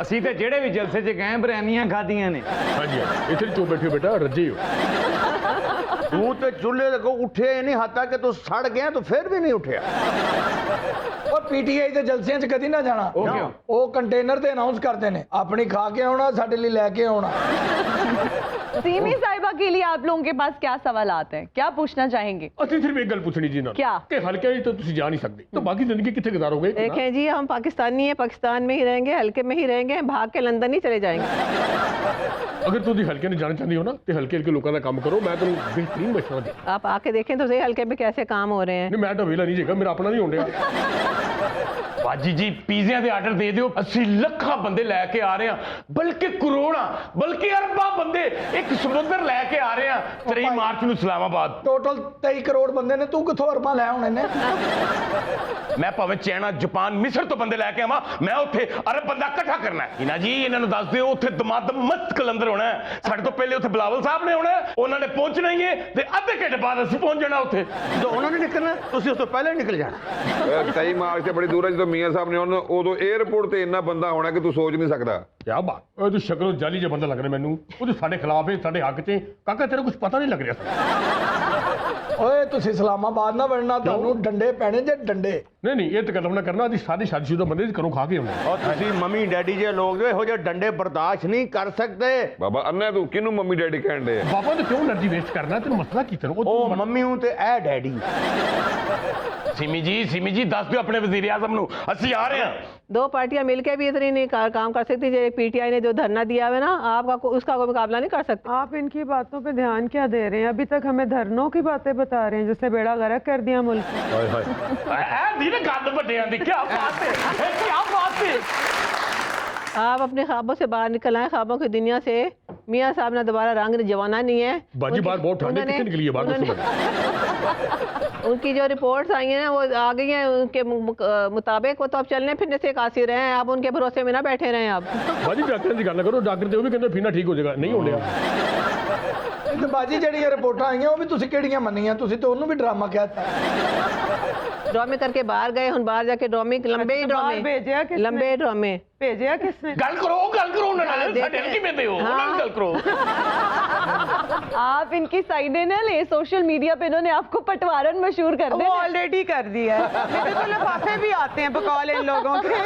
ਅਸੀਂ ਤੇ ਜਿਹੜੇ ਵੀ ਜਲਸੇ 'ਚ ਗਏ ਬਿਰਿਆਨੀਆਂ ਖਾਧੀਆਂ ਨੇ। ਹਾਂਜੀ ਇੱਥੇ ਚੋ ਬੈਠੇ ਹੋ ਬੇਟਾ, ਰੱਜੇ ਹੋ। तू तो चूल्हे को उठे ही नहीं हाथा कि तू सड़ गया तो फिर भी नहीं उठया। और पीटीआई ਦੇ ਜਲਸਿਆਂ 'ਚ ਕਦੀ ਨਾ ਜਾਣਾ। ਉਹ ਕੰਟੇਨਰ ਤੇ ਅਨਾਉਂਸ ਕਰਦੇ ਨੇ ਆਪਣੀ ਖਾ ਕੇ ਆਉਣਾ, ਸਾਡੇ ਲਈ ਲੈ ਕੇ ਆਉਣਾ। सीमी साहिबा के लिए आप लोगों के पास क्या सवाल आते हैं, क्या पूछना चाहेंगे? ਅਸੀਂ ਸਿਰਫ ਇੱਕ ਗੱਲ ਪੁੱਛਣੀ ਜੀ ਨਾਲ क्या? ਕਿ ਹਲਕੇ ਵਿੱਚ ਤਾਂ ਤੁਸੀਂ ਜਾ ਨਹੀਂ ਸਕਦੇ, ਤਾਂ ਬਾਕੀ ਜ਼ਿੰਦਗੀ ਕਿੱਥੇ ਗੁਜ਼ਾਰੋਗੇ? देखें जी, हम पाकिस्तानी हैं, पाकिस्तान में ही रहेंगे, हल्के में ही रहेंगे, भाग के लंदन ही चले जाएंगे। ਅਗਰ ਤੁਸੀਂ ਹਲਕੇ ਨੂੰ ਜਾਣਾ ਚਾਹੁੰਦੇ ਹੋ ਨਾ ਤੇ ਹਲਕੇ ਹਲਕੇ ਲੋਕਾਂ ਦਾ ਕੰਮ ਕਰੋ, ਮੈਂ ਤੁਹਾਨੂੰ ਬਿਹਤਰੀਨ ਮਸ਼ਵਰਾ ਦੇ। आप आके देखें तो सही हल्के में कैसे काम हो रहे हैं। ਨਹੀਂ ਮੈਂ ਤਾਂ ਵੇਲਾ ਨਹੀਂ ਜੇਗਾ, ਮੇਰਾ ਆਪਣਾ ਨਹੀਂ ਹੋਣ ਡਿਆ। ਬਾਜੀ ਜੀ ਪੀਜ਼ਿਆਂ ਦੇ ਆਰਡਰ ਦੇ ਦਿਓ, ਅਸੀਂ ਲੱਖਾਂ ਬੰਦੇ ਲੈ ਕੇ ਆ ਰਹੇ ਹਾਂ, ਬਲਕਿ ਕਰੋੜਾਂ ਬਲਕਿ ਅਰਬਾਂ ਬੰਦੇ ਇੱਕ ਸਮੁੰਦਰ ਲੈ ਕੇ ਆ ਰਹੇ ਹਾਂ 23 ਮਾਰਚ ਨੂੰ ਇਸਲਾਮਾਬਾਦ। ਟੋਟਲ 23 ਕਰੋੜ ਬੰਦੇ ਨੇ, ਤੂੰ ਕਿੱਥੋਂ ਅਰਬਾਂ ਲੈ ਆਉਣੇ ਨੇ? ਮੈਂ ਭਾਵੇਂ ਚਾਈਨਾ, ਜਾਪਾਨ, ਮਿਸਰ ਤੋਂ ਬੰਦੇ ਲੈ ਕੇ ਆਵਾਂ, ਮੈਂ ਉੱਥੇ ਅਰਬ ਬੰਦਾ ਇਕੱਠਾ ਕਰਨਾ ਹੈ। ਇਹਨਾਂ ਜੀ ਇਹਨਾਂ ਨੂੰ ਦੱਸ ਦਿਓ ਉੱਥੇ ਦਮਾਦਮ ਮਸਤ ਕਲੰਦਰ ਹੋਣਾ ਹੈ। ਸਾਡੇ ਤੋਂ ਪਹਿਲੇ ਉੱਥੇ ਬਲਾਵਲ ਸਾਹਿਬ ਨੇ ਹੋਣਾ, ਉਹਨਾਂ ਨੇ ਪਹੁੰਚਣਾ ਹੀ ਹੈ ਤੇ ਅੱਧੇ ਘੰਟੇ ਬਾਅਦ ਅਸੀਂ ਪਹੁੰਚ ਜਾਣਾ ਉੱਥੇ। ਜਦੋਂ ਉਹਨਾਂ ਨੇ ਨਿਕਲਣਾ ਤੁਸੀਂ ਉਸ ਤੋਂ ਪਹਿਲਾਂ ਹੀ ਨਿਕਲ ਜਾਣਾ। 23 ਮਾਰਚ ਤੇ ਬੜੀ ਦੂਰ ਹੈ, ਜਦੋਂ ਮੀਆਂ ਸਾਹਿਬ ਨੇ ਉਦੋਂ 에어ਪੋਰਟ ਤੇ ਇੰਨਾ ਬੰਦਾ ਹੋਣਾ ਕਿ ਤੂੰ ਸੋਚ ਨਹੀਂ ਸਕਦਾ। ਕਿਆ ਬਾਤ, ਉਹ ਤੂੰ ਸ਼ਕਲੋਂ ਜਾਲੀ ਜਿਹਾ ਬੰਦਾ ਲੱਗ ਰਿਹਾ ਮੈਨੂੰ, ਉਹ ਤੂੰ ਸਾਡੇ ਖਿਲਾਫ ਹੈ, ਸਾਡੇ ਹੱਕ 'ਚ। ਕਾਕਾ ਤੇਰਾ ਕੁਝ ਪਤਾ ਨਹੀਂ ਲੱਗ ਰਿਹਾ। ਓਏ ਤੁਸੀਂ ਇਸਲਾਮਾਬਾਦ ਨਾ ਵੜਨਾ, ਤੁਹਾਨੂੰ ਡੰਡੇ ਪੈਣੇ ਜੇ ਡੰਡੇ। ਨਹੀਂ ਨਹੀਂ ਇਹ ਤਕਲਮ ਨਾ ਕਰਨਾ, ਅਸੀਂ ਸਾਰੇ ਸ਼ਾਦੀशुदा ਬੰਦੇ ਘਰੋਂ ਖਾ ਕੇ ਆਉਂਦੇ। और ਤੁਸੀਂ ਮੰਮੀ ਡੈਡੀ ਜੇ ਲੋਕ ਜੋ ਇਹੋ ਜਿਹੇ ਡੰਡੇ ਬਰਦਾਸ਼ਤ ਨਹੀਂ ਕਰ ਸਕਦੇ। ਬਾਬਾ ਅੰਨਾ ਤੂੰ ਕਿਹਨੂੰ ਮੰਮੀ ਡੈਡੀ ਕਹਿਣ ਦੇ? ਬਾਬਾ ਤੇ ਕਿਉਂ એનર્ਜੀ ਵੇਸਟ ਕਰਨਾ, ਤੈਨੂੰ ਮਸਲਾ ਕੀ ਤੈਨੂੰ? ਉਹ ਮੰਮੀ ਹੂੰ ਤੇ ਇਹ ਡੈਡੀ। ਸਿਮੀ ਜੀ ਦੱਸ ਦਿਓ ਆਪਣੇ ਵਜ਼ੀਰ ਆਜ਼ਮ ਨੂੰ ਅਸੀਂ ਆ ਰਹੇ ਹਾਂ। दो पार्टियां मिलकर भी इतनी नहीं काम कर सकती। जो पीटीआई ने जो धरना दिया है ना, आपका उसका कोई मुकाबला नहीं कर सकते। आप इनकी बातों पे ध्यान क्या दे रहे हैं? अभी तक हमें धरनों की बातें बता रहे हैं, जिससे बेड़ा गर्क कर दिया मुल्क। धीरे गंद बड़िया दी, क्या बात है, क्या बात है। आप अपने ख्वाबों से बाहर निकल आए, ख्वाबों की दुनिया से। मियाँ साहब ने दोबारा रंग जवाना नहीं है। बाजी बात बहुत ठंडी कितने निकली है बात। उनकी जो रिपोर्ट्स आई हैं ना वो आ गई हैं उनके मुताबिक। वो तो अब चलने फिरने से कासिर हैं, आप उनके भरोसे में ना बैठे रहें। आप बाजी डॉक्टर की गल करो, डॉक्टर तो भी कहते फिरना ठीक हो जाएगा, नहीं हो रहा। ਤੇ ਬਾਜੀ ਜਿਹੜੀਆਂ ਰਿਪੋਰਟਾਂ ਆਈਆਂ ਉਹ ਵੀ ਤੁਸੀਂ ਕਿਹੜੀਆਂ ਮੰਨੀਆਂ? ਤੁਸੀਂ ਤੇ ਉਹਨੂੰ ਵੀ ਡਰਾਮਾ ਕਹਿਤਾ। ड्रामे करके बाहर गए, हम बाहर जाके ड्रामे, लंबे ही ड्रामे भेजा किसने? लंबे ड्रामे भेजा किसने? गल करो उन्होंने साडे की में हो उन्होंने गल करो। आप इनकी साइडें ना ले, सोशल मीडिया पे इन्होंने आपको पटवारन मशहूर कर वो दिया। ऑलरेडी कर दिया है। मेरे को लिफाफे भी आते हैं बकौल इन लोगों के।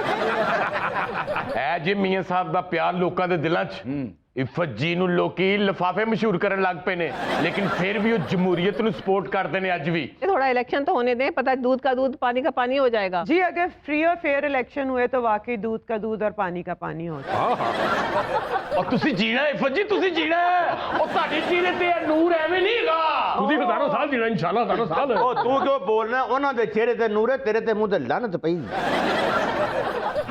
है जी मियां साहब दा प्यार लोकां दे दिलां च। इफत जी ਨੂੰ ਲੋਕੀ ਲਿਫਾਫੇ ਮਸ਼ਹੂਰ ਕਰਨ ਲੱਗ ਪਏ ਨੇ, लेकिन फिर भी वो जमहूरियत ਨੂੰ सपोर्ट करते हैं आज भी। थोड़ा इलेक्शन तो होने दें, पता दूध का दूध पानी का पानी हो जाएगा। जी अगर फ्री और फेयर इलेक्शन हुए तो वाकई दूध का दूध और पानी का पानी होता। और ਤੁਸੀਂ जीना इफत जी, ਤੁਸੀਂ जीना और ਤੁਹਾਡੇ ਚਿਹਰੇ ਤੇ ਨੂਰ ਐਵੇਂ ਨਹੀਂ ਹੈਗਾ। ਤੁਸੀਂ ਹਜ਼ਾਰਾਂ ਸਾਲ ਜੀਣਾ ਇਨਸ਼ਾਅੱਲਾ, ਹਜ਼ਾਰਾਂ ਸਾਲ। ਉਹ ਤੂੰ ਕਿਉਂ ਬੋਲਣਾ? ਉਹਨਾਂ ਦੇ ਚਿਹਰੇ ਤੇ ਨੂਰ ਹੈ, ਤੇਰੇ ਤੇ ਮੂੰਹ ਤੇ ਲਾਨਤ ਪਈ।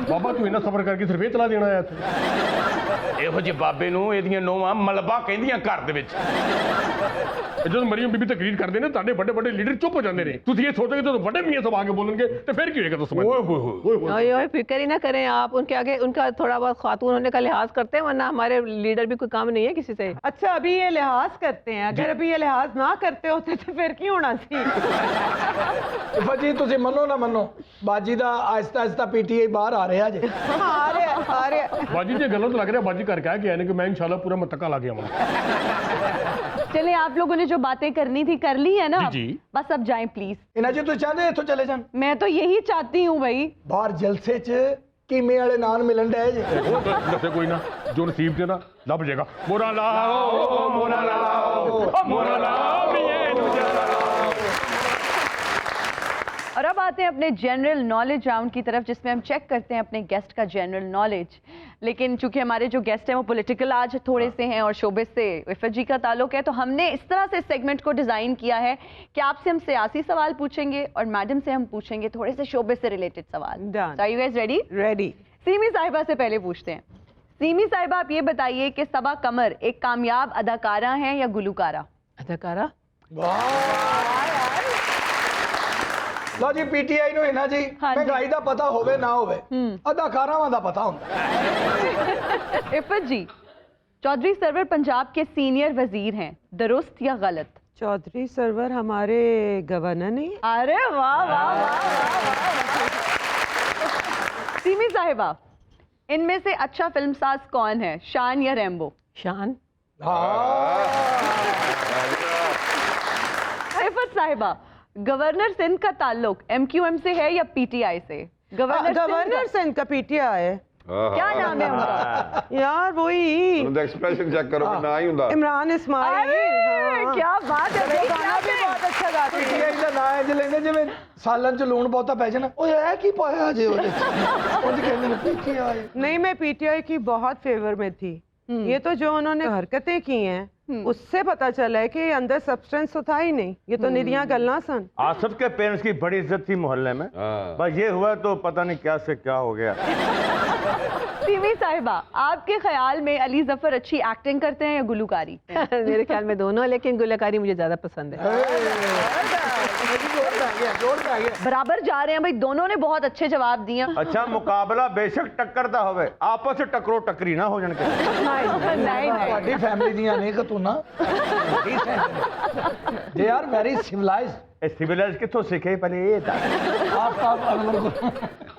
ਬਾਬਾ ਤੂੰ ਇਹਨਾਂ ਸਬਰ ਕਰਕੇ ਸਿਰਫ ਇਹ ਚਲਾ ਦੇਣਾ ਆਇਆ ਤੂੰ। ਇਹੋ ਜਿਹੇ ਬਾਬੇ ਨੂੰ ਇਹਦੀਆਂ ਨੋਵਾਂ ਮਲਬਾ ਕਹਿੰਦੀਆਂ ਘਰ ਦੇ ਵਿੱਚ। ਜਦੋਂ ਮਰੀਮ ਬੀਬੀ ਤਕਰੀਰ ਕਰਦੇ ਨੇ ਤੁਹਾਡੇ ਵੱਡੇ ਵੱਡੇ ਲੀਡਰ ਚੁੱਪ ਹੋ ਜਾਂਦੇ ਨੇ। ਤੁਸੀਂ ਇਹ ਸੋਚੋਗੇ ਜਦੋਂ ਵੱਡੇ ਮੀਆਂ ਸਾਹਿਬ ਆ ਕੇ ਬੋਲਣਗੇ ਤੇ ਫਿਰ ਕੀ होएगा? तो समझ ओए फिक्र ही ना करें आप उनके आगे। उनका थोड़ा बहुत खातून होने का लिहाज करते हैं, वरना हमारे लीडर भी कोई काम नहीं है किसी से। अच्छा अभी ये लिहाज करते हैं, अगर अभी ये लिहाज ना करते होते तो फिर क्यों होना सी? ਇਫਤ ਜੀ ਤੁਸੀਂ ਮੰਨੋ ਨਾ ਮੰਨੋ, ਬਾਜੀ ਦਾ ਆਹਿਸਤਾ ਆਹਿਸਤਾ ਪੀਟੀਆਈ ਬਾਹਰ ਆ ਰਿਹਾ ਜੇ। आ रहे ਬਾਜੀ ਜੇ ਗੱਲਾਂ ਤਾਂ ਲੱਗ ਰਿਹਾ ਬਾਜੀ ਕਰਕੇ ਆ ਗਿਆ ਨੇ ਕਿ ਮੈਂ ਇਨਸ਼ਾਅੱਲਾ ਪੂਰਾ ਮਤੱਕਾ ਲਾ ਕੇ ਆਵਾਂਗਾ। चले आप लोगों ने जो बातें करनी थी कर ली है ना? जी। बस अब जाएं प्लीज। ਇਹਨਾਂ ਜੀ ਤੁਸੀਂ ਚਾਹੁੰਦੇ ਇੱਥੋਂ ਚਲੇ ਜਾਣ? मैं तो यही चाहती हूँ भाई। ਬਾਹਰ ਜਲਸੇ 'ਚ ਕੀਮੇ ਵਾਲੇ ਨਾਨ ਮਿਲਣ ਡਏ ਜੇ। ਉਹ ਦੱਸੇ ਕੋਈ ਨਾ, ਜੋ ਨਸੀਬ ਤੇ ਨਾ ਲੱਭ ਜਾਏਗਾ। ਮੋਰਾ ਲਾਓ ਮੋਰਾ ਲਾਓ ਮੋਰਾ ਲਾਓ ਇਹ ਦੂਜਾ ਲਾਓ। और अब आते हैं अपने जनरल नॉलेज राउंड की तरफ, जिसमें हम चेक करते हैं अपने गेस्ट का जनरल नॉलेज। लेकिन चूंकि हमारे जो गेस्ट हैं वो पॉलिटिकल आज थोड़े से हैं और शोबे से इफत जी का ताल्लुक है, तो हमने इस तरह से सेगमेंट को डिज़ाइन किया है कि आपसे हम सियासी सवाल पूछेंगे और मैडम से हम पूछेंगे थोड़े से शोबे से रिलेटेड सवाल। Done. Are you guys ready? Ready. Semi साहिबा से पहले पूछते हैं। सीमी साहिबा, आप ये बताइए कि सबा कमर एक कामयाब अदाकारा हैं या गुलकारा? अदाकारा। लो जी पीटीआई नु है ना जी, हाँ जी। महंगाई दा पता होवे ना होवे, अदाकारावां दा पता हुंदा। इफ़त जी, चौधरी सरवर पंजाब के सीनियर वजीर हैं, दुरुस्त या गलत? चौधरी सरवर हमारे गवर्नर नहीं है? अरे वाह वाह वाह वाह। सीमी साहिबा, इनमें से अच्छा फिल्मसाज कौन है, शान या रैम्बो? शान। इफ़त साहिबा, गवर्नर सिंध का ताल्लुक एमक्यूएम से है या पीटीआई से? गवर्नर सिंध का पीटीआई है। क्या नाम है उनका? यार वही एक्सप्रेशन चेक करो, ना ही हुंदा। इमरान इस्माइल। हाँ। क्या बात है, वो गाना भी बहुत अच्छा गाते हैं। पीटीआई ਦਾ ਨਾਂ ਇੰਜ ਲੈਂਦੇ ਜਿਵੇਂ ਸਾਲਨ ਚ ਲੂਣ ਬਹੁਤਾ ਪੈ ਜਾਣਾ, ਓਏ ਇਹ ਕੀ ਪਾਇਆ ਜੇ ਉਹਦੇ ਚ, ਉਂਝ ਕਹਿੰਦੇ ਨੇ ਪੀਟੀਆਈ। नहीं, मैं पीटीआई की बहुत फेवर में थी। ये तो जो उन्होंने हरकतें की हैं उससे पता चला है कि अंदर सब्सटेंस तो था ही नहीं, ये तो निधियां गल्ला सन। आसिफ के पेरेंट्स की बड़ी इज्जत थी मोहल्ले में, बस ये हुआ तो पता नहीं क्या से क्या हो गया। सीमी साहिबा, आपके ख्याल में अली जफर अच्छी एक्टिंग करते हैं या गुलकारी? मेरे ख्याल में दोनों, लेकिन गुलकारी मुझे ज्यादा पसंद है। बराबर जा रहे हैं भाई, दोनों ने बहुत अच्छे जवाब दिए। अच्छा, मुकाबला बेशक टक्कर दा होवे, आपस में टकरो टकरी ना हो जाने के। नहीं ਤੁਹਾਡੀ ਫੈਮਿਲੀ ਦੀਆਂ ਨੇ ਕਤੂਨਾ they are very civilised. Civilise किथों सीखे पहले ये था।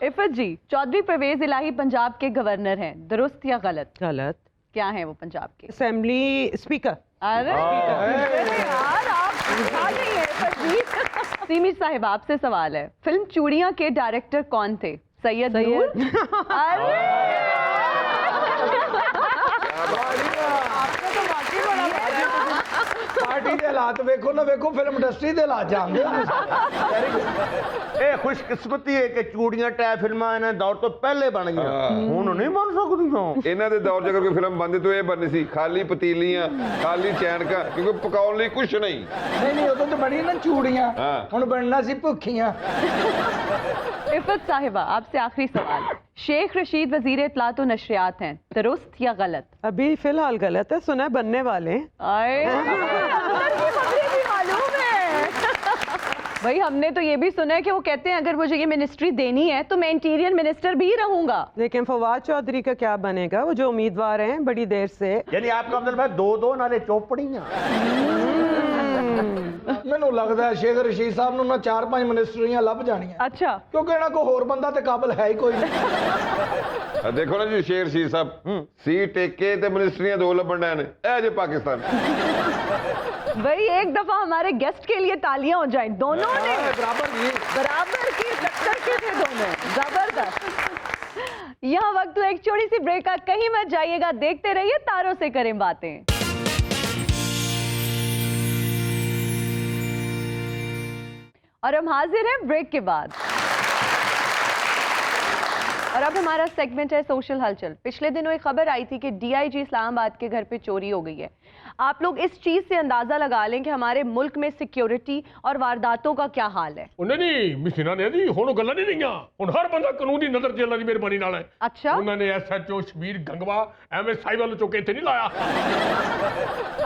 इफ़त जी, चौधरी परवेज इलाही पंजाब के गवर्नर हैं, दुरुस्त या गलत? गलत। क्या है वो पंजाब के? Assembly speaker. अरे यार, आप उठा नहीं है इफ़त जी। सीमी साहिबा, आपसे सवाल है, फिल्म चूड़ियां के डायरेक्टर कौन थे? सैयद नूर? अरे पार्टी के हालात वेखो ना वेखो, फिल्म इंडस्ट्री के हालात जानते हो। ए खुशकिस्मती है कि चूड़ियां टै फिल्मां इन्हां दौर तो पहले बन गई, हुण नहीं बन सकदियां। ਇਹਨਾਂ ਦੇ ਦੌਰ 'ਚ ਅਗਰ ਕੋਈ ਫਿਲਮ ਬਣਦੀ ਤਾਂ ਇਹ ਬਣਨੀ ਸੀ ਖਾਲੀ ਪਤੀਲੀਆਂ, ਖਾਲੀ ਚੈਨਕਾਂ, ਕਿਉਂਕਿ ਪਕਾਉਣ ਲਈ ਕੁਝ ਨਹੀਂ। नहीं उदों तो बनी ना चूड़ियां, हाँ। हुण बनना सी भुखियां। इफ़त साहिबा, आपसे आखिरी सवाल, शेख रशीद वजीर इत्तलात व नशरियात हैं, दुरुस्त या गलत? अभी फिलहाल गलत है, सुना है बनने वाले हैं। मालूम है भाई, हमने तो ये भी सुना है कि वो कहते हैं अगर मुझे ये मिनिस्ट्री देनी है तो मैं इंटीरियर मिनिस्टर भी रहूंगा। लेकिन फवाद चौधरी का क्या बनेगा, वो जो उम्मीदवार हैं बड़ी देर से। यानी आपका मतलब है दो दो नाले चौपड़ियां। ਮੈਨੂੰ ਲੱਗਦਾ ਹੈ ਸ਼ੇਖ ਰਸ਼ੀਦ ਸਾਹਿਬ ਨੂੰ ਨਾ 4-5 ਮਿਨਿਸਟਰੀਆਂ ਲੱਭ ਜਾਣੀਆਂ। अच्छा, ਕਿਉਂਕਿ ਇਹਨਾਂ ਕੋ ਹੋਰ ਬੰਦਾ ਤੇ ਕਾਬਲ ਹੈ ਹੀ ਕੋਈ ਨਹੀਂ। ਦੇਖੋ ਨਾ ਜੀ, ਸ਼ੇਰ ਸ਼ੀਰ ਸਾਹਿਬ ਸੀ ਟੇਕੇ ਤੇ ਮਿਨਿਸਟਰੀਆਂ ਦੋ ਲੱਭਣ ਡਏ ਨੇ, ਇਹ ਜੇ ਪਾਕਿस्तान। भाई एक दफा हमारे गेस्ट के लिए तालियां हो जाएं, दोनों ने बराबर की टक्कर के थे दोनों, जबरदस्त। यहाँ वक्त तो एक छोटी सी ब्रेक का, कहीं मत जाइएगा, देखते रहिए तारों से करें बातें। और हम हाजिर हैं ब्रेक के बाद, और अब हमारा सेगमेंट है सोशल हलचल। पिछले दिनों एक खबर आई थी कि डीआईजी इस्लामाबाद के घर पे चोरी हो गई है। आप लोग इस चीज से अंदाजा लगा लें कि हमारे मुल्क में सिक्योरिटी और वारदातों का क्या हाल है। ਉਹਨੇ ਨਹੀਂ ਮਸ਼ੀਨਾਂ ਨੇ ਜੀ ਹੁਣ ਉਹ ਗੱਲਾਂ ਨਹੀਂ ਰਹੀਆਂ, ਹੁਣ ਹਰ ਬੰਦਾ ਕਾਨੂੰਨ ਦੀ ਨਜ਼ਰ 'ਚ ਅੱਲਾ ਦੀ ਮਿਹਰਬਾਨੀ ਨਾਲ ਹੈ। अच्छा ਉਹਨਾਂ ਨੇ ਐਸਐਚਓ ਸ਼ਬੀਰ ਗੰਗਵਾ ਐਵੇਂ ਸਾਈਵਲ ਚੁੱਕ ਕੇ ਇੱਥੇ ਨਹੀਂ ਲਾਇਆ।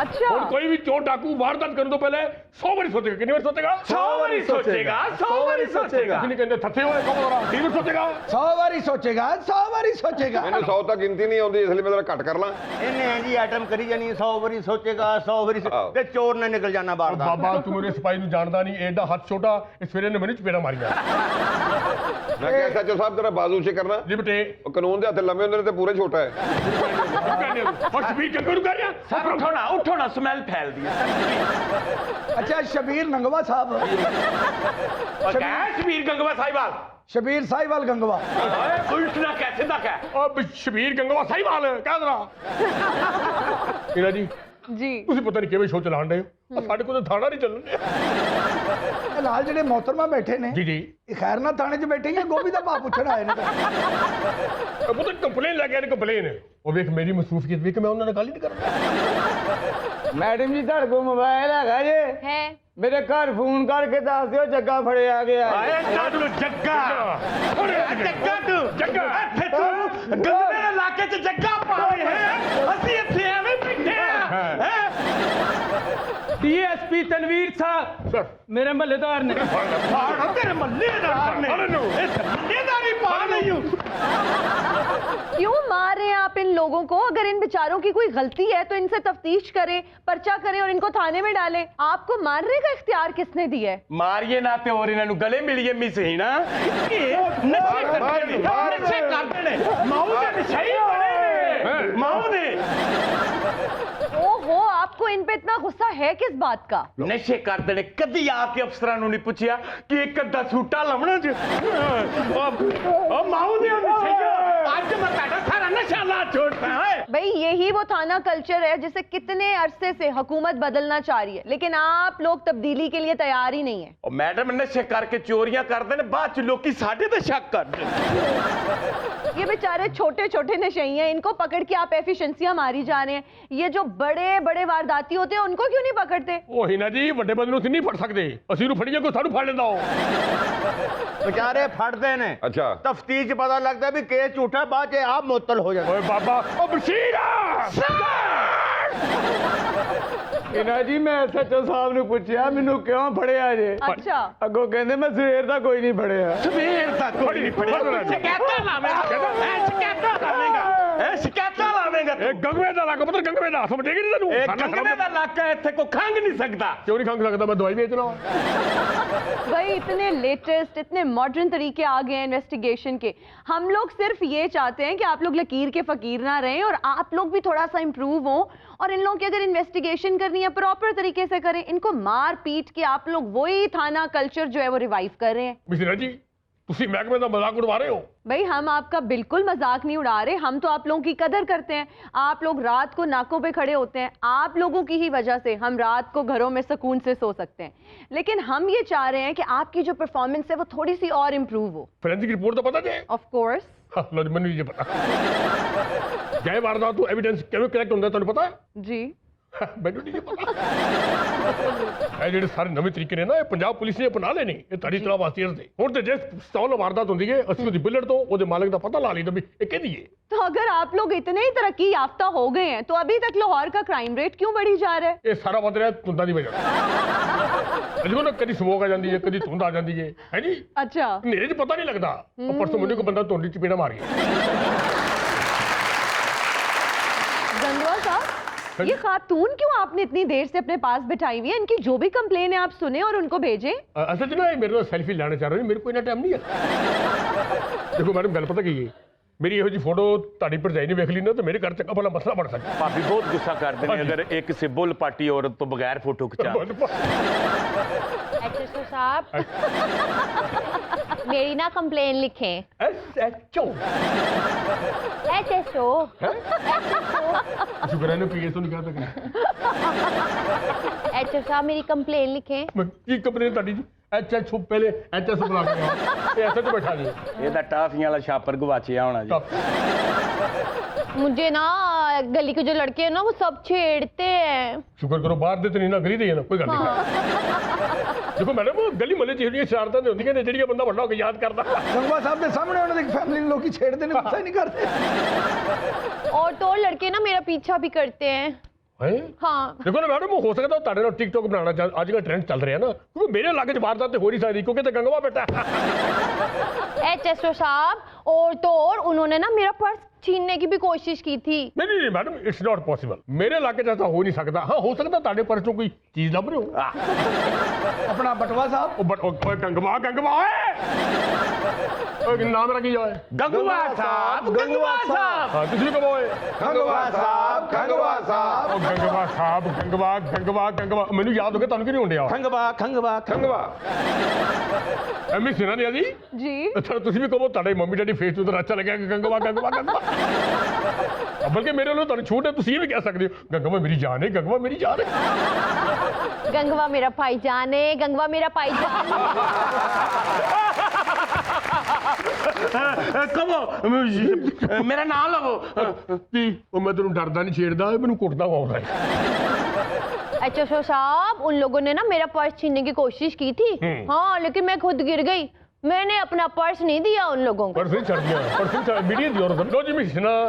अच्छा ਹੁਣ ਕੋਈ ਵੀ ਚੋਰ ਡਾਕੂ ਵਾਰਦਾਤ ਕਰਨ ਤੋਂ ਪਹਿਲੇ 100 ਵਾਰੀ ਸੋਚੇਗਾ। ਕਿੰਨੀ ਵਾਰ ਸੋਚੇਗਾ? 100 ਵਾਰੀ ਸੋਚੇਗਾ, 100 ਵਾਰੀ ਸੋਚੇਗਾ। ਕਿੰਨੀ ਕਹਿੰਦੇ ਥੱਥੇ ਹੋਏ ਕੌਣ ਵਾਲਾ 20 ਵਾਰ ਸੋਚੇਗਾ। 100 ਵਾਰੀ ਸੋਚੇਗਾ, 100 ਵਾਰੀ ਸੋਚੇਗਾ। ਮੈਨੂੰ 100 ਤੱਕ ਗਿਣਤੀ ਨਹੀਂ ਆਉਂਦੀ, ਇਸ ਲਈ ਮੈਂ ਜ਼ਰਾ ਘੱਟ ਕਰ ਲਾਂ। इन्हें जी आइटम करी जानी 100 वारी सोचेगा, 100 वारी ते चोर ने निकल जाना बाहर। ਬਾਬਾ ਤੂੰ ਮੇਰੇ ਸਿਪਾਹੀ ਨੂੰ ਜਾਣਦਾ ਨਹੀਂ, ਐਡਾ ਹੱਥ ਛੋਟਾ, ਇਸ ਵੇਲੇ ਨੇ ਮੈਨੂੰ ਚਪੇੜਾ ਮਾਰੀਆਂ। ਮੈਂ ਕਿਹਾ ਐਸਐਚਓ ਸਾਹਿਬ ਤੇਰਾ ਬਾਜ਼ੂ ਉੱਚੇ ਕਰਨਾ, ਜੀ ਬਟੇ ਉਹ ਕਾਨੂੰਨ ਦੇ ਹੱਥ ਲੰਮੇ ਹੁੰਦੇ ਨੇ ਤੇ ਪੂਰੇ ਛੋਟਾ ਹੈ। और शबीर गंगवा ਨੂੰ ਕਹਿ ਰਿਹਾ उठो ना स्मेल फैल दी। अच्छा शबीर नंगवा साहब, शबीर गंगवा साहिबाल, शबीर साहिवाल गंगवा। उल्टा कैसे तक है? अब शबीर गंगवा साहिबाल ਕਹਿ ਦਰਾ ਇਹਨਾਂ ਜੀ जी ਤੁਸੀਂ ਪਤਾ ਨਹੀਂ ਕਿਵੇਂ ਸ਼ੋਅ ਚਲਾਣ ਰਹੇ ਹੋ, ਸਾਡੇ ਕੋਲ ਤਾਂ ਥਾਣਾ ਨਹੀਂ ਚੱਲਣ ਡਿਆ। ਨਾਲ ਜਿਹੜੇ ਮੋਹਤਰਮਾ ਬੈਠੇ ਨੇ, ਜੀ ਜੀ ਇਹ ਖੈਰ ਨਾਲ ਥਾਣੇ 'ਚ ਬੈਠੇ ਜਾਂ ਗੋਭੀ ਦਾ ਭਾਅ ਪੁੱਛਣ ਆਏ ਨੇ? ਉਹ ਤਾਂ ਕੰਪਲੇਨ ਲੈ ਕੇ ਆਏ ਨੇ, ਕੰਪਲੇਨ। ਉਹ ਵੇਖ ਮੇਰੀ ਮਸਰੂਫੀਅਤ ਵੇਖ, ਮੈਂ ਉਹਨਾਂ ਨਾਲ ਗੱਲ ਹੀ ਨਹੀਂ ਕਰਦਾ। ਮੈਡਮ ਜੀ ਤੁਹਾਡੇ ਕੋਲ ਮੋਬਾਈਲ ਹੈਗਾ ਜੇ? है ਮੇਰੇ ਘਰ ਫੋਨ ਕਰਕੇ ਦੱਸ ਦਿਓ ਜੱਗਾ ਫੜਿਆ ਗਿਆ। ਆਏ ਕਾਦੂ ਜੱਗਾ, ਜੱਗਾ ਤੂੰ ਜੱਗਾ ਇੱਥੇ ਤੂੰ ਗੰਦਲੇ ਦੇ ਇਲਾਕੇ 'ਚ ਜੱਗਾ ਪਾ ਰਹੇ ਹੈ ਅਸੀਂ ਇੱਥੇ ਐਵੇਂ ਬੈਠੇ ਆ ਡੀਐਸਪੀ ਤਨਵੀਰ ਸਾਹਿਬ ਮੇਰੇ ਮਹੱਲੇਦਾਰ ਨੇ ਸਾਡਾ ਤੇਰੇ ਮੱਲੇਦਾਰ ਨੇ ਇਹ ਮੱਲੇਦਾਰੀ ਪਾ ਨਹੀਂ ਹੂੰ क्यों मार रहे हैं आप इन लोगों को? अगर इन बेचारों की कोई गलती है तो इनसे तफ्तीश करें, पर्चा करें और इनको थाने में डालें। आपको मारने का इख्तियार किसने दिया है? ਮਾਰੀਏ ਨਾ ਤੇ ਹੋਰ ਇਹਨਾਂ ਨੂੰ ਗਲੇ ਮਿਲੀਏ ਮਿਸ ਹੀ ਨਾ ਨਸ਼ੇ ਕਰਦੇ ਨੇ ਮਾਊ ਦੇ ਨਸ਼ਈ ਬਣੇ ਨੇ ਮਾਊ ਦੇ ओहो, आपको इन पे इतना गुस्सा है किस बात का? ਨਸ਼ੇ ਕਰਦੇ ਨੇ ਕਦੀ ਆ ਕੇ ਅਫਸਰਾਂ ਨੂੰ ਨਹੀਂ ਪੁੱਛਿਆ ਕਿ ਇੱਕ ਅੱਧਾ ਸੂਟਾ ਲਾਉਣਾ ਚ ਉਹ ਮਾਊ ਦੇ ਨਸ਼ਈਆ ਅੱਜ ਮੈਂ ਤੁਹਾਡਾ ਸਾਰਾ ਨਸ਼ਾ ਲਾ ਛੋੜਦਾ ਹੈ भाई यही वो थाना कल्चर है जिसे कितने अरसे से हुकूमत बदलना चाह रही है, लेकिन आप लोग तब्दीली के लिए तैयार ही नहीं है। ਉਹ ਮੈਡਮ ਨਸ਼ੇ ਕਰਕੇ ਚੋਰੀਆਂ ਕਰਦੇ ਨੇ ਬਾਅਦ ਚ ਲੋਕੀ ਸਾਡੇ ਤੇ ਸ਼ੱਕ ਕਰਦੇ ਨੇ ये बेचारे छोटे छोटे नशई हैं, इनको पकड़ के आप एफिशिएंसियां मारी जा रहे हैं। ये जो बड़े बड़े वारदाती होते हैं उनको क्यों नहीं पकड़ते? ਉਹੀ ਨਾ ਜੀ ਵੱਡੇ ਬੰਦੇ ਨੂੰ ਅਸੀਂ ਨਹੀਂ ਫੜ ਸਕਦੇ ਅਸੀਂ ਨੂੰ ਫੜੀਏ ਕੋਈ ਸਾਨੂੰ ਫੜ ਲੈਂਦਾ ਉਹ बेचारे फटते ने अच्छा तफ्तीश पता लगता भी केस झूठा बाद च आप मुअत्तल हो जाते ਓਏ ਬਾਬਾ ਉਹ ਬਸ਼ੀਰ ਇਹਨਾਂ ਜੀ ਮੈਂ ਐਸਐਚਓ ਸਾਹਿਬ ਨੂੰ ਪੁੱਛਿਆ ਮੈਨੂੰ ਕਿਉਂ ਫੜਿਆ ਜੇ अच्छा, ਅੱਗੋਂ ਕਹਿੰਦੇ ਮੈਂ ਸਵੇਰ ਦਾ ਕੋਈ ਨਹੀਂ ਫੜਿਆ ਸਵੇਰ ਤੱਕ ਕੋਈ ਨਹੀਂ ਫੜਿਆ ਸ਼ਿਕਾਇਤਾਂ ਲਾਵੇਂਗਾ ਸ਼ਿਕਾਇਤਾਂ ਲਾਵੇਂਗਾ ਸ਼ਿਕਾਇਤਾਂ ਲਾਵੇਂਗਾ ਇਹ ਗੰਗਵੇ ਦਾ ਲੱਗ ਪੁੱਤਰ ਗੰਗਵੇ ਦਾ ਸਮਝੇਗੀ ਨਹੀਂ ਤੈਨੂੰ ਇਹ ਖਾਣਾ ਗੰਗਵੇ ਦਾ ਇਲਾਕਾ ਇੱਥੇ ਕੋਈ ਖੰਗ ਨਹੀਂ ਸਕਦਾ ਕਿਉਂ ਨਹੀਂ ਖੰਗ ਸਕਦਾ ਮੈਂ ਦਵਾਈ ਵੇਚਣਾ भाई इतने लेटेस्ट इतने मॉडर्न तरीके आ गए हैं इन्वेस्टिगेशन के। हम लोग सिर्फ ये चाहते हैं कि आप लोग लकीर के फकीर ना रहें और आप लोग भी थोड़ा सा इम्प्रूव हों, और इन लोगों की अगर इन्वेस्टिगेशन करनी है प्रॉपर तरीके से करें। इनको मार पीट के आप लोग वही थाना कल्चर जो है वो रिवाइव कर रहे हैं। ਮਿਸਰਾ ਜੀ ਤੁਸੀਂ ਮਹਿਕਮੇ ਦਾ ਮਜ਼ਾਕ ਉਡਵਾ ਰਹੇ ਹੋ भाई हम आपका बिल्कुल मजाक नहीं उड़ा रहे, हम तो आप लोगों की कदर करते हैं। आप लोग रात को नाकों पे खड़े होते हैं, आप लोगों की ही वजह से हम रात को घरों में सुकून से सो सकते हैं। लेकिन हम ये चाह रहे हैं कि आपकी जो परफॉर्मेंस है वो थोड़ी सी और इम्प्रूव हो। ਫੋਰੈਂਸਿਕ ਰਿਪੋਰਟ ਤਾਂ ਪਤਾ ਜੇ ऑफ कोर्स। ਲੋ ਜੀ ਮੈਨੂੰ ਇਹ ਪਤਾ ਗਏ ਵਾਰਦਾਤ ਤੋਂ ਐਵੀਡੈਂਸ ਕਿਵੇਂ ਕਲੈਕਟ ਹੁੰਦਾ ਤੁਹਾਨੂੰ ਪਤਾ जी ਮੈਨੂੰ ਨਹੀਂ ਪਤਾ ਇਹ ਜਿਹੜੇ ਸਾਰੇ ਨਵੇਂ ਤਰੀਕੇ ਨੇ ਨਾ ਇਹ ਪੰਜਾਬ ਪੁਲਿਸ ਨੇ ਅਪਣਾ ਲਏ ਨੇ ਇਹ ਤੁਹਾਡੀ ਚਲਾ ਵਾਸਤੇ ਦੇ ਹੁਣ ਤੇ ਜੇ ਸਟਾਲ ਵਾਰਦਾਤ ਹੁੰਦੀ ਹੈ ਅਸੀਂ ਉਹਦੀ ਬੁਲਟ ਤੋਂ ਉਹਦੇ ਮਾਲਕ ਦਾ ਪਤਾ ਲਾ ਲਈਦਾ ਵੀ ਇਹ ਕਿਹਦੀ ਹੈ तो अगर आप लोग इतने ही तरक्की याफ्ता हो गए हैं तो अभी तक लाहौर का क्राइम रेट क्यों बढ़ी जा रहा है? ਇਹ ਸਾਰਾ ਵਧ ਰਿਹਾ ਧੁੰਦਾਂ ਦੀ ਵਜ੍ਹਾ ਅਜੋ ਨਾ ਕਦੀ ਸਮੋਕ ਆ ਜਾਂਦੀ ਹੈ ਕਦੀ ਧੁੰਦ ਆ ਜਾਂਦੀ ਹੈ ਹੈ ਜੀ अच्छा, ਹਨੇਰੇ 'ਚ ਪਤਾ ਨਹੀਂ ਲੱਗਦਾ ਉਹ ਪਰਸੋਂ ਮੈਨੂੰ ਕੋਈ ਬੰਦਾ ਧੁੰਦ 'ਚ ਚਪੇੜਾ ਮਾਰ ਗਿਆ गंगवा साहब ये खातून क्यों आपने इतनी देर से अपने पास बिठाई हुई है? इनकी जो भी कंप्लेन है आप सुने और उनको भेजें। ਅਸਲ 'ਚ ਨਾ ਇਹ ਮੇਰੇ ਨਾਲ ਸੈਲਫੀ ਲੈਣਾ ਚਾਹ ਰਹੇ ਮੇਰੇ ਕੋਲ ਇੰਨਾ ਟਾਈਮ ਨਹੀਂ ਹੈ ਦੇਖੋ ਮੈਡਮ ਗੱਲ ਪਤਾ ਕੀ ਹੈ ਮੇਰੀ ਇਹੋ ਜਿਹੀ ਫੋਟੋ ਤੁਹਾਡੀ ਭਰਜਾਈ ਨੇ ਵੇਖ ਲਈ ਨਾ ਤਾਂ ਮੇਰੇ ਘਰ ਚੰਗਾ ਭਲਾ ਮਸਲਾ ਬਣ ਸਕਦਾ ਭਾਬੀ ਬਹੁਤ ਗੁੱਸਾ ਕਰਦੇ ਨੇ ਅਗਰ ਇੱਕ ਕਿਸੇ ਬੁੱਲ ਪਾਟੀ ਔਰਤ ਤੋਂ ਬਗੈਰ ਫੋਟੋ ਖਿਚਾ एचएसओ साहब मेरी ना कंप्लेन लिखें। ਐਸਐਚਓ एचएसओ ਸ਼ੁਕਰ ਹੈ ਨਾ ਪੀਐਸ ਤੋਂ ਨਹੀਂ ਕਹਤਾ ਕਿ एचएसओ साहब मेरी कंप्लेन लिखें। ਮੈਂ ਕੀ ਕੰਪਨੀ ਤੁਹਾਡੀ ਜੀ ਐਚਐਚਓ ਪਹਿਲੇ ਐਚਐਸ ਬਣਾ ਕੇ ਇਹ ਐਸਐਚ ਬਿਠਾ ਦਿਓ ਇਹਦਾ ਟਾਫੀਆਂ ਵਾਲਾ ਛਾਪਰ ਗਵਾਚਿਆ ਹੋਣਾ ਜੀ मुझे ना गली के जो लड़के हैं ना वो सब छेड़ते हैं। ਸ਼ੁਕਰ ਕਰੋ ਬਾਹਰ ਦੇ ਤੇ ਨਹੀਂ ਨਾ ਗਲੀ ਦੇ ਨਾ ਕੋਈ ਗੱਲ ਨਹੀਂ ਦੇਖੋ ਮੈਡਮ ਗਲੀ ਮਹੱਲੇ ਚ ਜਿਹੜੀਆਂ ਸ਼ਰਾਰਤਾਂ ਨੇ ਹੁੰਦੀਆਂ ਨੇ ਜਿਹੜੀਆਂ ਬੰਦਾ ਵੱਡਾ ਹੋ ਕੇ ਯਾਦ ਕਰਦਾ ਗੰਗਵਾ ਸਾਹਿਬ ਦੇ ਸਾਹਮਣੇ ਉਹਨਾਂ ਦੀ ਫੈਮਿਲੀ ਨੂੰ ਲੋਕੀ ਛੇੜਦੇ ਨੇ ਗੁੱਸਾ ਹੀ ਨਹੀਂ ਕਰਦੇ और तो और लड़के ना मेरा पीछा भी करते हैं। ਹੈ हाँ ਦੇਖੋ ਨਾ ਮੈਡਮ ਹੋ ਸਕਦਾ ਉਹ ਤੁਹਾਡੇ ਨਾਲ ਟਿਕਟੋਕ ਬਣਾਉਣਾ ਅੱਜ ਕੱਲ੍ਹ ਟ੍ਰੈਂਡ ਚੱਲ ਰਿਹਾ ਨਾ ਕਿਉਂਕਿ ਮੇਰੇ ਇਲਾਕੇ 'ਚ ਵਾਰਦਾਤ ਤੇ ਹੋ ਨਹੀਂ ਸਕਦੀ ਕਿਉਂਕਿ ਤੇ ਗੰਗਵਾ ਬੇਟਾ एचएसओ साहब और तो और उन्होंने ना मेरा पर्स छीनने की भी कोशिश की थी। ਨਹੀਂ ਨਹੀਂ ਮੈਡਮ ਇਟਸ ਨਾਟ ਪੋਸੀਬਲ ਮੇਰੇ ਇਲਾਕੇ 'ਚ ਤਾਂ ਹੋ ਨਹੀਂ ਸਕਦਾ ਹਾਂ ਹੋ ਸਕਦਾ ਤੁਹਾਡੇ ਪਰਸ ਤੋਂ ਕੋਈ ਚੀਜ਼ ਲੱਭ ਰਹੇ ਹੋ ਆਪਣਾ ਬਟਵਾ ਸਾਹਿਬ ਓਏ ਗੰਗਵਾ ਓਏ ਨਾਮ ਰੱਖੀ ਜਾਏ ਗੰਗਵਾ ਸਾਹਿਬ ਗੰਗਵਾ ਸਾਹਿਬ ਹਾਂ ਤੁਸੀਂ ਕਹੋ ਓਏ ਗੰਗਵਾ ਸਾਹਿਬ ਉਹ ਗੰਗਵਾ ਮੈਨੂੰ ਯਾਦ ਹੋ ਗਿਆ ਤੁਹਾਨੂੰ ਕੀ ਨਹੀਂ ਹੁੰਦਿਆ खंगवा ਐਮੀ ਸਿਨਾ ਨੇ ਜੀ जी ਅੱਛਾ ਤੁਸੀਂ ਵੀ ਕਹੋ ਤੁਹਾਡੇ ਮੰਮੀ ਡੈਡੀ ਫੇਸ ਤੋਂ ਅੱਛਾ ਲੱਗਿਆ ਕਿ ਗੰਗਵਾ ਬਲਕਿ ਮੇਰੇ ਵੱਲੋਂ ਤੁਹਾਨੂੰ ਛੂਟ ਹੈ ਤੁਸੀਂ ਇਹ ਵੀ ਕਹਿ ਸਕਦੇ ਹੋ ਗੰਗਵਾ ਮੇਰੀ ਜਾਨ ਹੈ ਗੰਗਵਾ ਮੇਰੀ ਜਾਨ ਹੈ गंगवा मेरा भाईजान है, गंगवा मेरा भाईजान ਕਹੋ ਮੇਰਾ ਨਾਮ ਲਵੋ ਕੀ ਉਹ ਮੈਂ ਤੈਨੂੰ ਡਰਦਾ ਨਹੀਂ ਛੇੜਦਾ ਮੈਨੂੰ ਕੁੱਟਦਾ ਆਉਂਦਾ एचएसओ साहब उन लोगों ने ना मेरा पर्स छीनने की कोशिश की थी। हाँ लेकिन मैं खुद गिर गई मैंने अपना पर्स नहीं दिया उन लोगों को। परसों चढ़ गया, परसों चढ़ मीडिया दी औरत लो जी मैं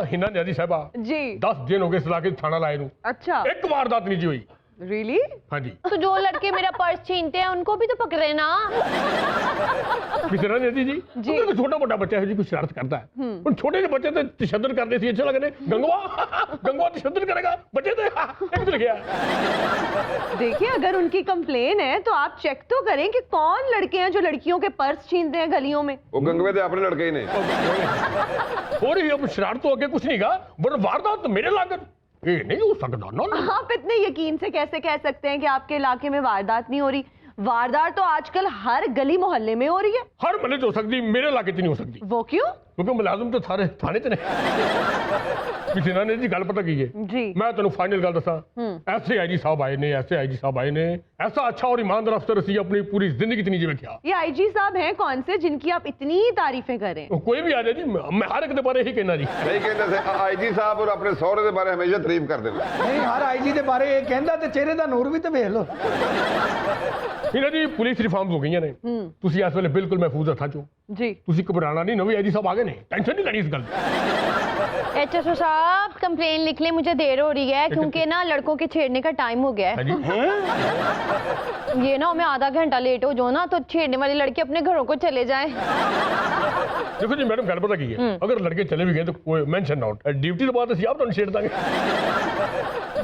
हिना न्याजी साहबा जी 10 दिन हो गए इस इलाके थाना लाए नू, अच्छा एक वारदात नहीं जी हुई। रियली हाँ जी तो जो लड़के मेरा पर्स छीनते हैं उनको भी तो पकड़े ना। मिश्रा न्याजी जी अगर कोई छोटा मोटा बच्चा है जी कुछ शरारत करता है उन छोटे से बच्चे तो तशद्दुद करने से अच्छा लगने गंगवा तशद्दुद करेगा बच्चे तो एक गया। देखिए अगर उनकी कंप्लेन है तो आप चेक तो करें कि कौन लड़के हैं जो लड़कियों के पर्स छीनते हैं गलियों में। वो गंगवे थे अपने लड़के ही ने हो रही अब शरारत तो आगे कुछ नहीं कहा बट वारदात तो मेरे लागत ये नहीं हो सकता ना। आप इतने यकीन से कैसे कह सकते हैं कि आपके इलाके में वारदात नहीं हो रही? वारदात तो आजकल हर गली मोहल्ले में हो रही है। हर महल्ले तो हो सकती, मेरे इलाके नहीं हो सकती। वो क्यों? क्योंकि मुलाजिम तो सारे थाने च ने पिछना ने जी गल पता की है जी मैं तेन फाइनल गल दसा ऐसे आईजी साहब आए ने ऐसे आईजी साहब आए ने ऐसा अच्छा और ईमानदार अफसर असी अपनी पूरी जिंदगी च नहीं जी वेख्या। ये आईजी साहब हैं कौन से जिनकी आप इतनी तारीफें कर रहे हैं? कोई भी आ जाए जी मैं हर एक दे बारे ही कहना जी नहीं कहते आईजी साहब और अपने सौरे के बारे हमेशा तारीफ करते हैं। नहीं हर आईजी के बारे ये कहता ते चेहरे दा नूर भी तो वेख लो। ਇਹਨਾਂ ਦੀ ਪੁਲਿਸ ਰਿਫਾਰਮਸ ਹੋ ਗਈਆਂ ਨੇ ਤੁਸੀਂ ਇਸ ਵੇਲੇ ਬਿਲਕੁਲ ਮਹਿਫੂਜ਼ ਹੱਥਾਂ 'ਚੋਂ जी ਤੁਸੀਂ ਘਬਰਾਣਾ ਨਹੀਂ ਨਵੇਂ ਆਈਜੀ ਸਾਹਿਬ ਆ ਗਏ ਨੇ ਟੈਨਸ਼ਨ नहीं लेनी इस गल की। HSO साहब कंप्लेन लिख ले मुझे देर हो रही है क्योंकि ना लड़कों के छेड़ने का टाइम हो गया है। ये ना मैं आधा घंटा लेट हो जाऊँ ना तो छेड़ने वाले लड़के अपने घरों को चले जाएं। देखो जी मैडम गल पता की है अगर लड़के चले भी गए तो कोई मेंशन नॉट ड्यूटी के बाद आप तो छेड़ देंगे।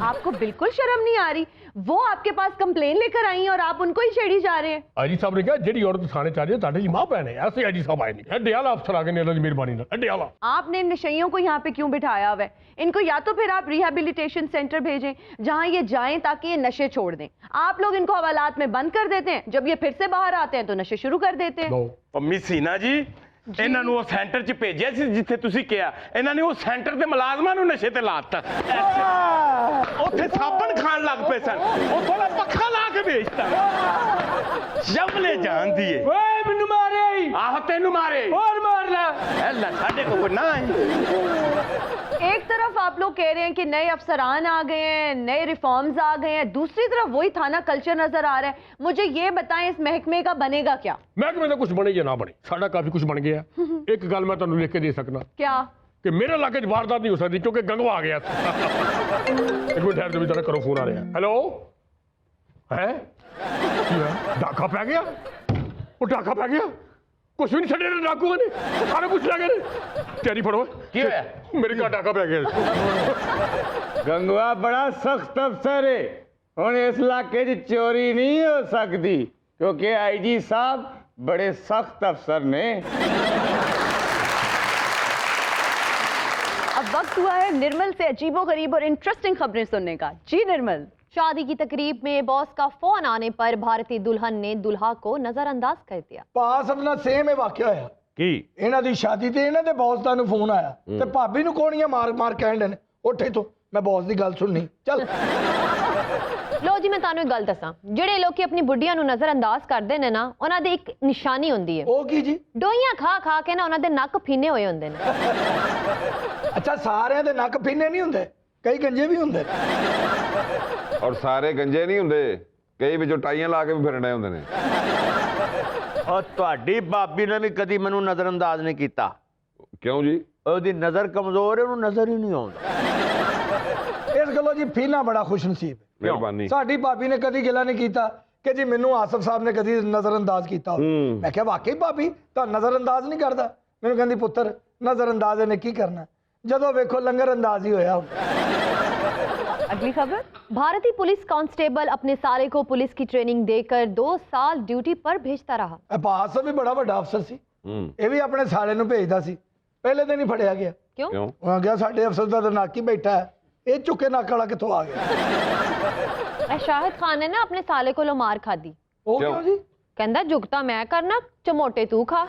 आपको बिल्कुल शर्म नहीं आ रही? वो आपके पास कंप्लेन लेकर आई और आप उनको ही छेड़ी जा रहे हैं। आईजी साहब ने कहा जेडी औरत थाने च आ जाए ताड़े जी मां भैन है ऐसे आईजी साहब आए नहीं अड्डे आला अफसर आ गए ने अल्लाह दी मेहरबानी नाल अड्डे आला। आपने इन नशइयों को यहाँ पे क्यों बिठाया हुआ है? इनको या तो फिर आप रिहैबिलिटेशन सेंटर भेजें जहाँ ये जाएं ताकि ये नशे छोड़ दें। आप लोग इनको हवालात में बंद कर देते हैं, जब ये फिर से बाहर आते हैं तो नशे शुरू कर देते हैं। ਪੰਮੀ ਸੀਨਾ ਜੀ ਇਹਨਾਂ ਨੂੰ ਉਹ ਸੈਂਟਰ 'ਚ ਭੇਜਿਆ ਸੀ ਜਿੱਥੇ ਤੁਸੀਂ ਕਿਹਾ ਇਹਨਾਂ ਨੇ ਉਹ ਸੈਂਟਰ ਦੇ ਮੁਲਾਜ਼ਮਾਂ ਨੂੰ ਨਸ਼ੇ ਤੇ ਲਾਤਾ ਉੱਥੇ ਸਾਬਣ ਖਾਣ ਲੱਗ ਪਏ ਸਨ ਉਹ ਥੋੜਾ ਪੱਖਾ ਲਾ ਕੇ ਭੇਜਤਾ ਜਮਲੇ ਜਾਂਦੀ ਏ ਓਏ ਮੈਨੂੰ ਮਾਰਿਆ ਈ ਆਹ ਤੈਨੂੰ ਮਾਰੇ ਹੋਰ ਮਾਰ ਲੈ ਅੱਲਾ ਸਾਡੇ ਕੋਲ ਕੋਈ ਨਾ ਹੈ। एक तरफ आप लोग कह रहे हैं कि नए अफसरान आ गए हैं, नए रिफॉर्म्स आ गए हैं, दूसरी तरफ वही थाना कल्चर नजर आ रहा है। मुझे ये बताएं इस महकमे का बनेगा क्या? महकमे का कुछ बने या ना बने साडा काफी कुछ बन गया। एक गल मैं तुहानू लिख के दे सकना क्या कि मेरे इलाके च वारदात नहीं हो सकती क्योंकि गंगवा आ गया। एक मिनट ठहर दो जरा करो फोन आ रहा है। हेलो है डाका पै गया वो डाका पै गया कुछ भी नहीं छड़े डाकू ने सारा कुछ ले गए तैयारी फड़ो की होया मेरे घर डाका पै गया। गंगवा बड़ा सख्त अफसर है हुण इस इलाके च चोरी नहीं हो सकती क्योंकि आईजी साहब बड़े सख्त अफसर ने। अब वक्त हुआ है निर्मल से अजीबोगरीब और इंटरेस्टिंग खबरें सुनने का। जी निर्मल। शादी की तकरीब में बॉस का फोन आने पर भारतीय दुल्हन ने दुल्हा को नजरअंदाज कर दिया। ਪਾਸ ਆਪਣਾ ਸੇਮ ਇਹ ਵਾਕਿਆ ਹੋਇਆ ਕੀ ਇਹਨਾਂ ਦੀ ਸ਼ਾਦੀ ਤੇ ਇਹਨਾਂ ਦੇ ਬੌਸ ਦਾ ਨੂੰ ਫੋਨ ਆਇਆ ਤੇ ਭਾਬੀ ਨੂੰ ਕੋਣੀਆਂ ਮਾਰ ਕਹਿੰਦੇ ਨੇ ਉੱਠੇ ਤੋਂ ਮੈਂ ਬੌਸ ਦੀ ਗੱਲ ਸੁਣਨੀ ਚੱਲ। ਲੋ ਜੀ ਮੈਂ ਤੁਹਾਨੂੰ ਇੱਕ ਗੱਲ ਦੱਸਾਂ ਜਿਹੜੇ ਲੋਕੀ ਆਪਣੀ ਬੁੱਢੀਆਂ ਨੂੰ ਨਜ਼ਰਅੰਦਾਜ਼ ਕਰਦੇ ਨੇ ਨਾ ਉਹਨਾਂ ਦੀ ਇੱਕ ਨਿਸ਼ਾਨੀ ਹੁੰਦੀ ਹੈ। ਉਹ ਕੀ ਜੀ? ਡੋਈਆਂ ਖਾ ਖਾ ਕੇ ਨਾ ਉਹਨਾਂ ਦੇ ਨੱਕ ਫੀਨੇ ਹੋਏ ਹੁੰਦੇ ਨੇ। ਅੱਛਾ ਸਾਰਿਆਂ ਦੇ ਨੱਕ ਫਿੰਨੇ ਨਹੀਂ ਹੁੰਦੇ ਕਈ ਗੰਜੇ ਵੀ ਹੁੰਦੇ और सारे गंजे नहीं होंगे कई विचों टाइयां ला के भी फिरने होंगे ने। और ਤੁਹਾਡੀ ਭਾਬੀ ਨੇ ਵੀ ਕਦੀ ਮੈਨੂੰ ਨਜ਼ਰਅੰਦਾਜ਼ ਨਹੀਂ ਕੀਤਾ। क्यों जी? ਉਹਦੀ ਨਜ਼ਰ ਕਮਜ਼ੋਰ ਹੈ ਉਹਨੂੰ ਨਜ਼ਰ ਹੀ ਨਹੀਂ ਆਉਂਦਾ। ਇਸ ਗੱਲੋਂ ਜੀ ਫੀਨਾ ਬੜਾ ਖੁਸ਼ਨਸੀਬ ਹੈ। मेहरबानी। ਸਾਡੀ ਭਾਬੀ ਨੇ ਕਦੀ ਗਿਲਾ ਨਹੀਂ ਕੀਤਾ ਕਿ ਜੀ ਮੈਨੂੰ ਆਸਫ ਸਾਹਿਬ ਨੇ ਕਦੀ ਨਜ਼ਰਅੰਦਾਜ਼ ਕੀਤਾ ਹੋਵੇ। ਮੈਂ ਕਿਹਾ ਵਾਕਈ ਭਾਬੀ ਤਾਂ ਨਜ਼ਰਅੰਦਾਜ਼ ਨਹੀਂ ਕਰਦਾ। ਮੈਨੂੰ ਕਹਿੰਦੀ ਪੁੱਤਰ ਨਜ਼ਰਅੰਦਾਜ਼ ਇਹਨੇ ਕੀ ਕਰਨਾ ਜਦੋਂ ਵੇਖੋ ਲੰਗਰ ਅੰਦਾਜ਼ ਹੀ ਹੋਇਆ ਹੁੰਦਾ। अगली खबर। भारतीय पुलिस कांस्टेबल अपने साले को पुलिस की ट्रेनिंग देकर 2 साल ड्यूटी पर भेजता रहा। ਅਪਾਸ ਵੀ ਬੜਾ ਵੱਡਾ ਅਫਸਰ ਸੀ ਇਹ ਵੀ ਆਪਣੇ ਸਾਲੇ ਨੂੰ ਭੇਜਦਾ ਸੀ ਪਹਿਲੇ ਦਿਨ ਹੀ ਫੜਿਆ ਗਿਆ। क्यों? क्यों? ਉਹ ਗਿਆ ਸਾਡੇ ਅਫਸਰ ਦਾ ਨਾਕੀ ਬੈਠਾ ਹੈ ਇਹ ਝੁੱਕੇ ਨੱਕ ਵਾਲਾ ਕਿੱਥੋਂ ਆ ਗਿਆ? शाहिद खान ने ना अपने साले को लो मार खा दी। ਉਹ क्यों? ਕਿਉਂ ਜੀ? कहता जुगता मैं करना चमोटे तू खा।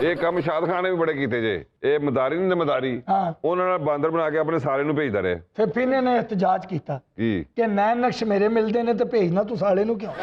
ये काम शाद खान ने भी बड़े कीते जे ये मदारी नहीं मदारी हाँ। उन्होंने बांदर बना के अपने साले ਨੂੰ ਭੇਜਦਾ ਰਿਹਾ। ਫਿਰ ਫੀਨੇ ਨੇ ਇhtਜਾਜ ਕੀਤਾ ਕੀ ਕਿ ਨੈਣ ਨਕਸ਼ ਮੇਰੇ ਮਿਲਦੇ ਨੇ ਤੇ ਭੇਜਣਾ ਤੂੰ ਸਾਲੇ ਨੂੰ ਕਿਉਂ?